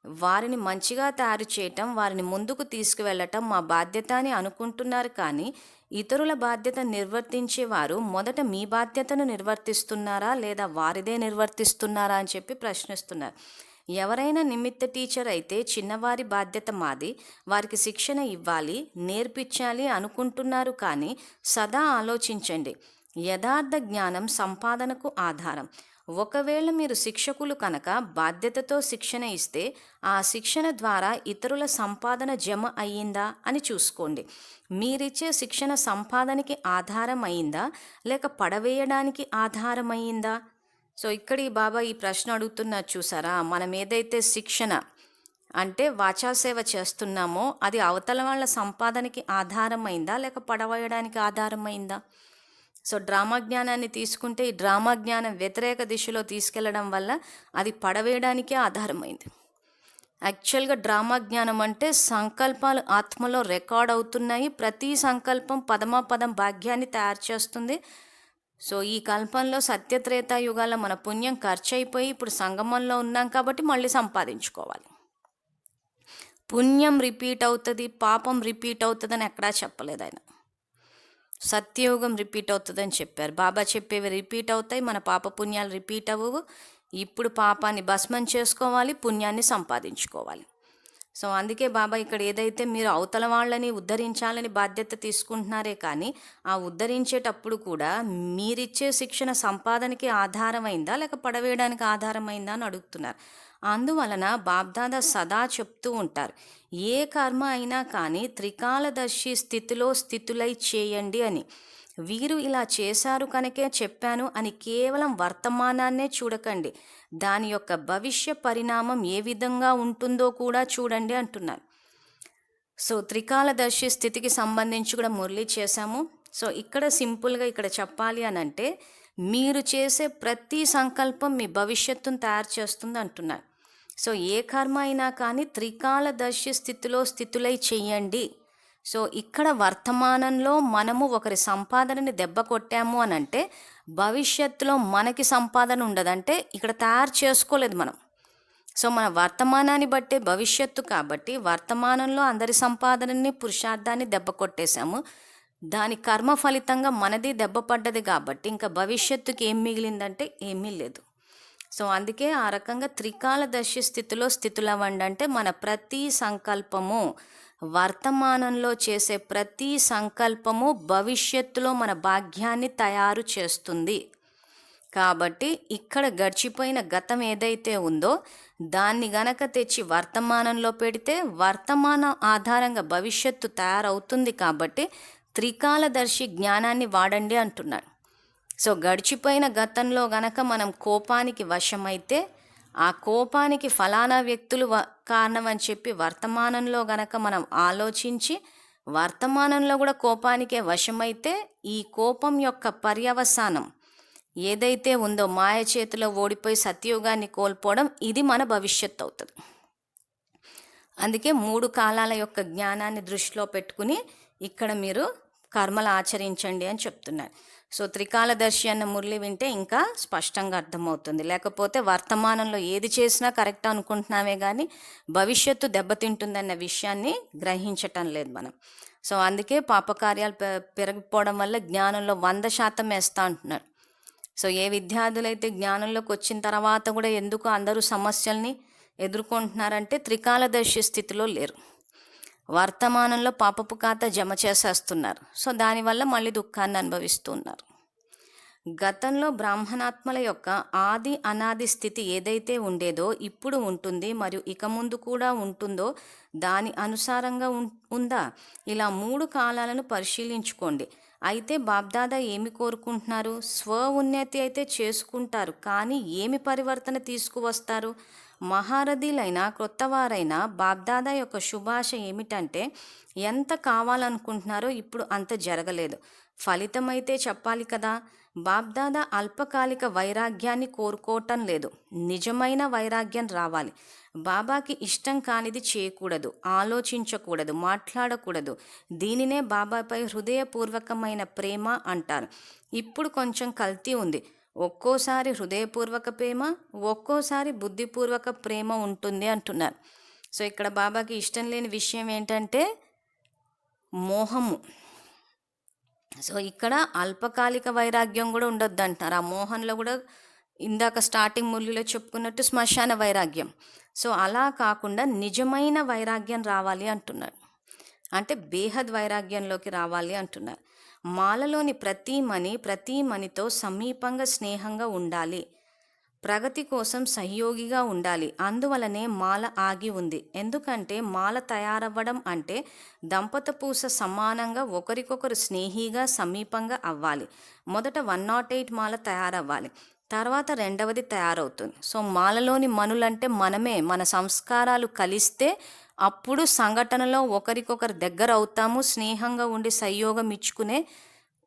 వారిని మంచిగా తయారు చేయటం, వారిని ముందుకు తీసుకువెళ్ళటం మా బాధ్యత అని అనుకుంటున్నారు. కానీ ఇతరుల బాధ్యత నిర్వర్తించేవారు మొదట మీ బాధ్యతను నిర్వర్తిస్తున్నారా లేదా వారిదే నిర్వర్తిస్తున్నారా అని చెప్పి ప్రశ్నిస్తున్నారు. ఎవరైనా నిమిత్త టీచర్ అయితే చిన్నవారి బాధ్యత మాది, వారికి శిక్షణ ఇవ్వాలి, నేర్పించాలి అనుకుంటున్నారు. కానీ సదా ఆలోచించండి, యథార్థ జ్ఞానం సంపాదనకు ఆధారం. ఒకవేళ మీరు శిక్షకులు కనుక బాధ్యతతో శిక్షణ ఇస్తే ఆ శిక్షణ ద్వారా ఇతరుల సంపాదన జమ అయ్యిందా అని చూసుకోండి. మీరిచ్చే శిక్షణ సంపాదనకి ఆధారం అయిందా లేక పడవేయడానికి ఆధారం అయిందా? సో ఇక్కడ ఈ బాబా ఈ ప్రశ్న అడుగుతున్నారు చూసారా. మనం ఏదైతే శిక్షణ అంటే వాచాసేవ చేస్తున్నామో అది అవతల వాళ్ళ సంపాదనకి ఆధారమైందా లేక పడవేయడానికి ఆధారమైందా? సో డ్రామా జ్ఞానాన్ని తీసుకుంటే ఈ డ్రామా జ్ఞానం వ్యతిరేక దిశలో తీసుకెళ్లడం వల్ల అది పడవేయడానికే ఆధారమైంది. యాక్చువల్గా డ్రామా జ్ఞానం అంటే సంకల్పాలు ఆత్మలో రికార్డ్ అవుతున్నాయి, ప్రతి సంకల్పం పదమాపదం భాగ్యాన్ని తయారు చేస్తుంది. సో ఈ కల్పంలో సత్యత్రేతాయుగాల మన పుణ్యం ఖర్చు అయిపోయి ఇప్పుడు సంగమంలో ఉన్నాం కాబట్టి మళ్ళీ సంపాదించుకోవాలి. పుణ్యం రిపీట్ అవుతుంది, పాపం రిపీట్ అవుతుందని ఎక్కడా చెప్పలేదు ఆయన. సత్యయుగం రిపీట్ అవుతుందని చెప్పారు. బాబా చెప్పేవి రిపీట్ అవుతాయి, మన పాప పుణ్యాలు రిపీట్ అవ్వవు. ఇప్పుడు పాపాన్ని భస్మం చేసుకోవాలి, పుణ్యాన్ని సంపాదించుకోవాలి. సో అందుకే బాబా ఇక్కడ ఏదైతే మీరు అవతల వాళ్ళని ఉద్ధరించాలని బాధ్యత తీసుకుంటున్నారే కానీ ఆ ఉద్ధరించేటప్పుడు కూడా మీరిచ్చే శిక్షణ సంపాదనకి ఆధారమైందా లేక పడవేయడానికి ఆధారమైందా అని అడుగుతున్నారు. అందువలన బాబ్దాదా సదా చెప్తూ ఉంటారు, ఏ కర్మ అయినా కానీ త్రికాలదర్శి స్థితులై చేయండి అని. వీరు ఇలా చేశారు కనుకే చెప్పాను అని కేవలం వర్తమానాన్నే చూడకండి, దాని యొక్క భవిష్య పరిణామం ఏ విధంగా ఉంటుందో కూడా చూడండి అంటున్నారు. సో త్రికాలదర్శి స్థితికి సంబంధించి కూడా మురళి చేశాము. సో ఇక్కడ సింపుల్గా ఇక్కడ చెప్పాలి అని అంటే మీరు చేసే ప్రతి సంకల్పం మీ భవిష్యత్తును తయారు చేస్తుంది అంటున్నారు. సో ఏ కర్మ అయినా కానీ త్రికాలదర్శి స్థితులై చెయ్యండి. సో ఇక్కడ వర్తమానంలో మనము ఒకరి సంపాదనని దెబ్బ కొట్టాము అని అంటే భవిష్యత్తులో మనకి సంపాదన ఉండదంటే ఇక్కడ తయారు చేసుకోలేదు మనం. సో మన వర్తమానాన్ని బట్టే భవిష్యత్తు కాబట్టి వర్తమానంలో అందరి సంపాదనని పురుషార్థాన్ని దెబ్బ కొట్టేశాము, దాని కర్మ ఫలితంగా మనది దెబ్బ పడ్డది కాబట్టి ఇంకా భవిష్యత్తుకి ఏం మిగిలిందంటే ఏమీ లేదు. సో అందుకే ఆ రకంగా త్రికాలదర్శి స్థితులవ్వండి అంటే మన ప్రతి సంకల్పము, వర్తమానంలో చేసే ప్రతి సంకల్పము భవిష్యత్తులో మన భాగ్యాన్ని తయారు చేస్తుంది. కాబట్టి ఇక్కడ గడిచిపోయిన గతం ఏదైతే ఉందో దాన్ని గనక తెచ్చి వర్తమానంలో పెడితే వర్తమానం ఆధారంగా భవిష్యత్తు తయారవుతుంది. కాబట్టి త్రికాలదర్శి జ్ఞానాన్ని వాడండి అంటున్నాడు. సో గడిచిపోయిన గతంలో గనక మనం కోపానికి వశమైతే ఆ కోపానికి ఫలానా వ్యక్తులు కారణం అని చెప్పి వర్తమానంలో గనక మనం ఆలోచించి వర్తమానంలో కూడా కోపానికే వశమైతే ఈ కోపం యొక్క పర్యవసానం ఏదైతే ఉందో మాయ చేతిలో ఓడిపోయి సత్యయుగాన్ని కోల్పోవడం, ఇది మన భవిష్యత్తు అవుతుంది. అందుకే 3 కాలాల యొక్క జ్ఞానాన్ని దృష్టిలో పెట్టుకుని ఇక్కడ మీరు కర్మలు ఆచరించండి అని చెప్తున్నారు. సో త్రికాలదర్శి అన్న మురళి వింటే ఇంకా స్పష్టంగా అర్థమవుతుంది. లేకపోతే వర్తమానంలో ఏది చేసినా కరెక్ట్ అనుకుంటున్నామే కానీ భవిష్యత్తు దెబ్బతింటుందన్న విషయాన్ని గ్రహించటం లేదు మనం. సో అందుకే పాపకార్యాలు పెరిగిపోవడం వల్ల జ్ఞానంలో 100% వేస్తా అంటున్నాడు. సో ఏ విద్యార్థులైతే జ్ఞానంలోకి వచ్చిన తర్వాత కూడా ఎందుకు అందరూ సమస్యల్ని ఎదుర్కొంటున్నారంటే త్రికాలదర్శి స్థితిలో లేరు, వర్తమానంలో పాపపు ఖాతా జమ చేసేస్తున్నారు. సో దానివల్ల మళ్ళీ దుఃఖాన్ని అనుభవిస్తున్నారు. గతంలో బ్రాహ్మణాత్మల యొక్క ఆది అనాది స్థితి ఏదైతే ఉండేదో ఇప్పుడు ఉంటుంది మరియు ఇక ముందు కూడా ఉంటుందో దాని అనుసారంగా ఉందా? ఇలా 3 కాలాలను పరిశీలించుకోండి. అయితే బాబ్దాదా ఏమి కోరుకుంటున్నారు? స్వ ఉన్నతి అయితే చేసుకుంటారు, కానీ ఏమి పరివర్తన తీసుకువస్తారు? మహారథీలైనా క్రొత్తవారైనా బాబ్దాదా యొక్క శుభాష ఏమిటంటే ఎంత కావాలనుకుంటున్నారో ఇప్పుడు అంత జరగలేదు. ఫలితమైతే చెప్పాలి కదా. బాబ్దాదా అల్పకాలిక వైరాగ్యాన్ని కోరుకోవటం లేదు, నిజమైన వైరాగ్యం రావాలి. బాబాకి ఇష్టం కానిది చేయకూడదు, ఆలోచించకూడదు, మాట్లాడకూడదు. దీనినే బాబాపై హృదయపూర్వకమైన ప్రేమ అంటారు. ఇప్పుడు కొంచెం కల్తీ ఉంది. ఒక్కోసారి హృదయపూర్వక ప్రేమ, ఒక్కోసారి బుద్ధిపూర్వక ప్రేమ ఉంటుంది అంటున్నారు. సో ఇక్కడ బాబాకి ఇష్టం లేని విషయం ఏంటంటే మోహము. సో ఇక్కడ అల్పకాలిక వైరాగ్యం కూడా ఉండొద్దు అంటారు. ఆ మోహంలో కూడా ఇందాక స్టార్టింగ్ మురళిలో చెప్పుకున్నట్టు శ్మశాన వైరాగ్యం. సో అలా కాకుండా నిజమైన వైరాగ్యం రావాలి అంటున్నారు. అంటే బేహద్ వైరాగ్యంలోకి రావాలి అంటున్నారు. మాలలోని ప్రతి మనితో సమీపంగా స్నేహంగా ఉండాలి. ప్రగతి కోసం సహయోగిగా ఉండాలి. అందువలనే మాల ఆగి ఉంది. ఎందుకంటే మాల తయారవ్వడం అంటే దంపతపూస సమానంగా ఒకరికొకరు స్నేహిగా సమీపంగా అవ్వాలి. మొదట 108 మాల తయారవ్వాలి, తర్వాత రెండవది తయారవుతుంది. సో మాలలోని మనులంటే మనమే. మన సంస్కారాలు కలిస్తే అప్పుడు సంఘటనలో ఒకరికొకరు దగ్గర అవుతాము, స్నేహంగా ఉండి సహయోగం ఇచ్చుకునే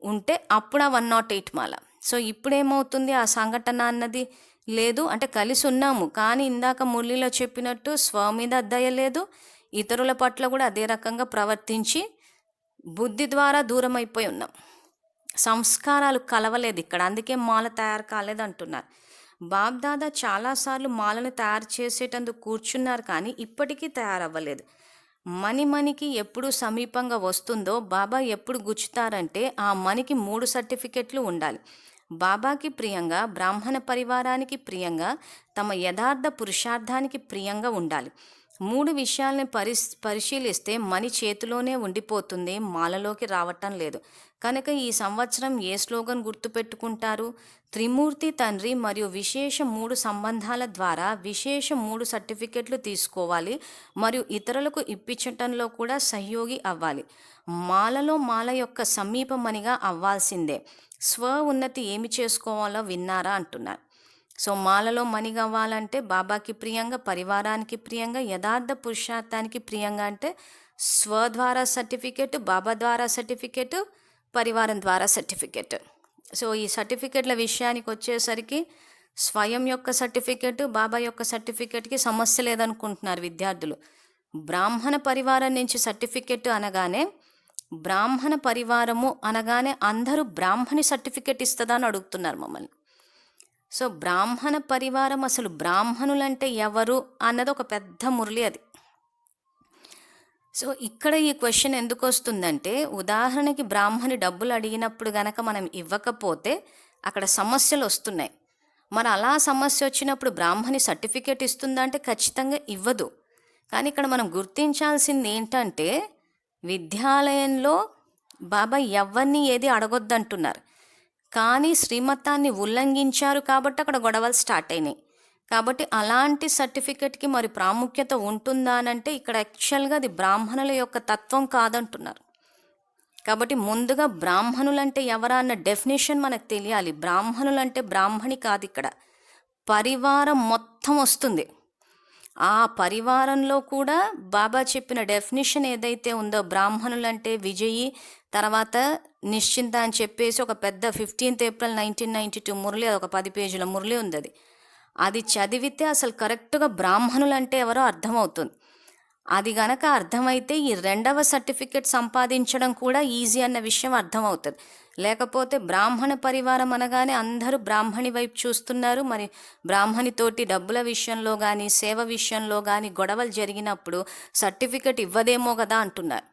ఉంటే అప్పుడు ఆ 108 మాల. సో ఇప్పుడేమవుతుంది? ఆ సంఘటన అన్నది లేదు. అంటే కలిసి ఉన్నాము, కానీ ఇందాక మురళిలో చెప్పినట్టు స్వ మీద దయ లేదు, ఇతరుల పట్ల కూడా అదే రకంగా ప్రవర్తించి బుద్ధి ద్వారా దూరం అయిపోయి ఉన్నాం. సంస్కారాలు కలవలేదు ఇక్కడ, అందుకే మాల తయారు కాలేదు అంటున్నారు. బాబ్దాదా చాలాసార్లు మాలను తయారు చేసేటందుకు కూర్చున్నారు, కానీ ఇప్పటికీ తయారవ్వలేదు. మణికి ఎప్పుడు సమీపంగా వస్తుందో బాబా ఎప్పుడు గుచ్చుతారంటే ఆ మణికి 3 సర్టిఫికెట్లు ఉండాలి. బాబాకి ప్రియంగా, బ్రాహ్మణ పరివారానికి ప్రియంగా, తమ యథార్థ పురుషార్థానికి ప్రియంగా ఉండాలి. 3 విషయాలని పరిశీలిస్తే మణి చేతిలోనే ఉండిపోతుంది, మాలలోకి రావటం లేదు. కనుక ఈ సంవత్సరం ఏ స్లోగన్ గుర్తుపెట్టుకుంటారు? త్రిమూర్తి తండ్రి మరియు విశేష 3 సంబంధాల ద్వారా విశేష 3 సర్టిఫికెట్లు తీసుకోవాలి మరియు ఇతరులకు ఇప్పించటంలో కూడా సహయోగి అవ్వాలి. మాలలో మాల యొక్క సమీపమనిగా అవ్వాల్సిందే. స్వ ఉన్నతి ఏమి చేసుకోవాలో విన్నారా అంటున్నారు. సో మాలలో మణి కావాలంటే బాబాకి ప్రియంగా, పరివారానికి ప్రియంగా, యథార్థ పురుషార్థానికి ప్రియంగా. అంటే స్వ ద్వారా సర్టిఫికెట్, బాబా ద్వారా సర్టిఫికెట్, పరివారం ద్వారా సర్టిఫికెట్. సో ఈ సర్టిఫికెట్ల విషయానికి వచ్చేసరికి స్వయం యొక్క సర్టిఫికెట్, బాబా యొక్క సర్టిఫికెట్కి సమస్య లేదనుకుంటున్నారు విద్యార్థులు. బ్రాహ్మణ పరివారం నుంచి సర్టిఫికెట్ అనగానే, బ్రాహ్మణ పరివారము అనగానే అందరూ బ్రాహ్మణి సర్టిఫికెట్ ఇస్తుందా అని అడుగుతున్నారు మమ్మల్ని. సో బ్రాహ్మణ పరివారం, అసలు బ్రాహ్మణులంటే ఎవరు అన్నది ఒక పెద్ద మురళి అది. సో ఇక్కడ ఈ క్వశ్చన్ ఎందుకు వస్తుందంటే, ఉదాహరణకి బ్రాహ్మణి డబ్బులు అడిగినప్పుడు గనక మనం ఇవ్వకపోతే అక్కడ సమస్యలు వస్తున్నాయి. మరి అలా సమస్య వచ్చినప్పుడు బ్రాహ్మణి సర్టిఫికేట్ ఇస్తుందా అంటే ఖచ్చితంగా ఇవ్వదు. కానీ ఇక్కడ మనం గుర్తించాల్సింది ఏంటంటే, విద్యాలయంలో బాబా ఎవరిని ఏది అడగొద్దంటున్నారు, కానీ శ్రీమతాన్ని ఉల్లంఘించారు కాబట్టి అక్కడ గొడవలు స్టార్ట్ అయినాయి. కాబట్టి అలాంటి సర్టిఫికెట్కి మరి ప్రాముఖ్యత ఉంటుందా అనంటే ఇక్కడ యాక్చువల్గా అది బ్రాహ్మణుల యొక్క తత్వం కాదంటున్నారు. కాబట్టి ముందుగా బ్రాహ్మణులంటే ఎవరా అన్న డెఫినేషన్ మనకు తెలియాలి. బ్రాహ్మణులంటే బ్రాహ్మణి కాదు, ఇక్కడ పరివారం మొత్తం వస్తుంది. ఆ పరివారంలో కూడా బాబా చెప్పిన డెఫినేషన్ ఏదైతే ఉందో, బ్రాహ్మణులంటే విజయి, తర్వాత నిశ్చింత అని చెప్పేసి ఒక పెద్ద 15th April 1992 మురళి, అది ఒక 10 పేజీల మురళి ఉంది. అది చదివితే అసలు కరెక్ట్గా బ్రాహ్మణులు అంటే ఎవరో అర్థమవుతుంది. అది గనక అర్థమైతే ఈ 2వ సర్టిఫికెట్ సంపాదించడం కూడా ఈజీ అన్న విషయం అర్థమవుతుంది. లేకపోతే బ్రాహ్మణ పరివారం అనగానే అందరూ బ్రాహ్మణి వైపు చూస్తున్నారు. మరి బ్రాహ్మణితోటి డబ్బుల విషయంలో కానీ, సేవ విషయంలో కానీ గొడవలు జరిగినప్పుడు సర్టిఫికెట్ ఇవ్వదేమో కదా అంటున్నారు.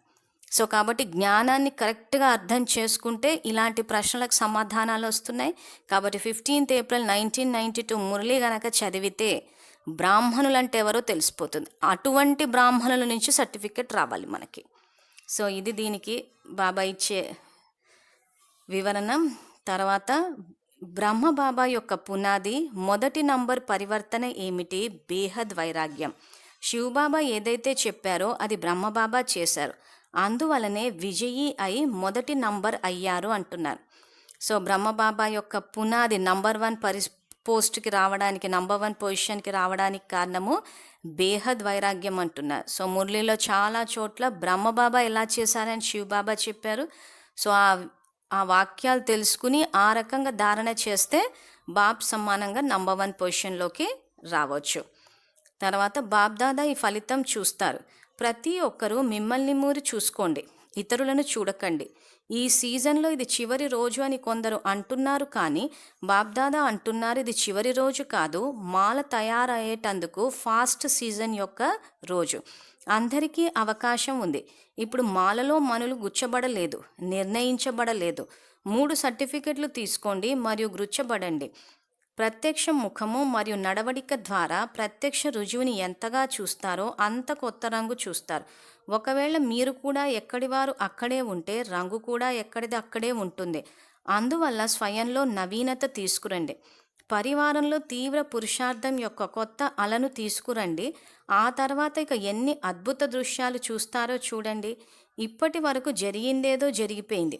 సో కాబట్టి జ్ఞానాన్ని కరెక్ట్గా అర్థం చేసుకుంటే ఇలాంటి ప్రశ్నలకు సమాధానాలు వస్తున్నాయి. కాబట్టి 15th April 1992 మురళి గనక చదివితే బ్రాహ్మణులంటే ఎవరో తెలిసిపోతుంది. అటువంటి బ్రాహ్మణుల నుంచి సర్టిఫికెట్ రావాలి మనకి. సో ఇది దీనికి బాబా ఇచ్చే వివరణ. తర్వాత బ్రహ్మబాబా యొక్క పునాది, మొదటి నంబర్ పరివర్తన ఏమిటి? బేహద్ వైరాగ్యం. శివబాబా ఏదైతే చెప్పారో అది బ్రహ్మబాబా చేశారు. అందువలనే విజయీ అయి మొదటి నంబర్ అయ్యారు అంటున్నారు. సో బ్రహ్మబాబా యొక్క పునాది నంబర్ 1 పోస్ట్కి రావడానికి, నంబర్ 1 పొజిషన్కి రావడానికి కారణము బేహద్ వైరాగ్యం అంటున్నారు. సో మురళిలో చాలా చోట్ల బ్రహ్మబాబా ఎలా చేశారని శివబాబా చెప్పారు. సో ఆ వాక్యాలు తెలుసుకుని ఆ రకంగా ధారణ చేస్తే బాబ్ సమానంగా నంబర్ 1 పొజిషన్లోకి రావచ్చు. తర్వాత బాబ్దాదా ఈ ఫలితం చూస్తారు. ప్రతి ఒక్కరూ మిమ్మల్ని మీరు చూసుకోండి, ఇతరులను చూడకండి. ఈ సీజన్లో ఇది చివరి రోజు అని కొందరు అంటున్నారు, కానీ బాబ్దాదా అంటున్నారు ఇది చివరి రోజు కాదు, మాల తయారయ్యేటందుకు ఫాస్ట్ సీజన్ యొక్క రోజు. అందరికీ అవకాశం ఉంది. ఇప్పుడు మాలలో మనులు గుచ్చబడలేదు, నిర్ణయించబడలేదు. 3 సర్టిఫికెట్లు తీసుకోండి మరియు గుచ్చబడండి. ప్రత్యక్ష ముఖము మరియు నడవడిక ద్వారా ప్రత్యక్ష రుజువుని ఎంతగా చూస్తారో అంత కొత్త రంగు చూస్తారు. ఒకవేళ మీరు కూడా ఎక్కడివారు అక్కడే ఉంటే రంగు కూడా ఎక్కడిది అక్కడే ఉంటుంది. అందువల్ల స్వయంలో నవీనత తీసుకురండి. పరివారంలో తీవ్ర పురుషార్థం యొక్క కొత్త అలను తీసుకురండి. ఆ తర్వాత ఇక ఎన్ని అద్భుత దృశ్యాలు చూస్తారో చూడండి. ఇప్పటి వరకు జరిగిందేదో జరిగిపోయింది.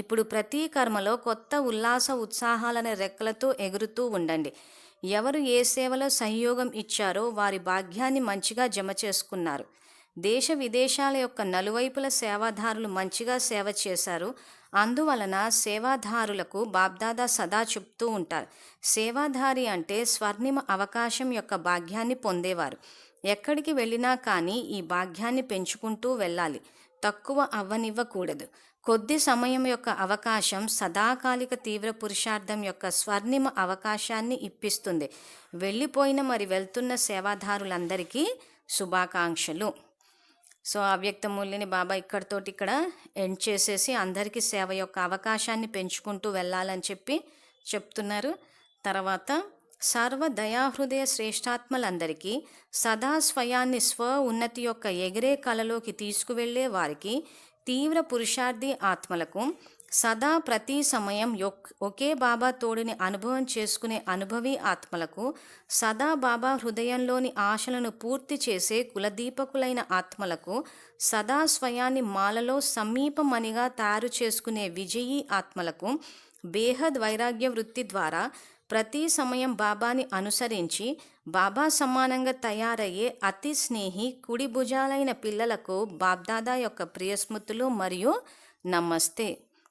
ఇప్పుడు ప్రతి కర్మలో కొత్త ఉల్లాస ఉత్సాహాలనే రెక్కలతో ఎగురుతూ ఉండండి. ఎవరు ఏ సేవలో సహయోగం ఇచ్చారో వారి భాగ్యాన్ని మంచిగా జమ చేసుకున్నారు. దేశ విదేశాల యొక్క నలువైపుల సేవాదారులు మంచిగా సేవ చేశారు. అందువలన సేవాదారులకు బాబ్దాదా సదా చెప్తూ ఉంటారు, సేవాదారి అంటే స్వర్ణిమ అవకాశం యొక్క భాగ్యాన్ని పొందేవారు. ఎక్కడికి వెళ్ళినా కానీ ఈ భాగ్యాన్ని పెంచుకుంటూ వెళ్ళాలి, తక్కువ అవ్వనివ్వకూడదు. కొద్ది సమయం యొక్క అవకాశం సదాకాలిక తీవ్ర పురుషార్థం యొక్క స్వర్ణిమ అవకాశాన్ని ఇప్పిస్తుంది. వెళ్ళిపోయిన మరి వెళ్తున్న సేవాదారులందరికీ శుభాకాంక్షలు. సో అవ్యక్త మూల్యని బాబా ఇక్కడితోటి ఇక్కడ ఎండ్ చేసేసి అందరికీ సేవ యొక్క అవకాశాన్ని పెంచుకుంటూ వెళ్ళాలని చెప్తున్నారు. తర్వాత సర్వ దయాహృదయ శ్రేష్టాత్మలందరికీ సదా స్వయాన్ని స్వ ఉన్నతి యొక్క ఎగిరే కలలోకి తీసుకువెళ్ళే వారికి, తీవ్ర పురుషార్థి ఆత్మలకు, సదా ప్రతి సమయం ఒకే బాబా తోడుని అనుభవం చేసుకునే అనుభవి ఆత్మలకు, సదా బాబా హృదయంలోని ఆశలను పూర్తి చేసే కులదీపకులైన ఆత్మలకు, సదా స్వయాన్ని మాలలో సమీపమనిగా తయారు చేసుకునే విజయీ ఆత్మలకు, బేహద్ వైరాగ్య వృత్తి ద్వారా ప్రతి సమయం బాబాని అనుసరించి బాబా సమానంగా తయారయ్యే అతి స్నేహి కుడి భుజాలైన పిల్లలకు బాబ్దాదా యొక్క ప్రియస్మృతులు మరియు నమస్తే.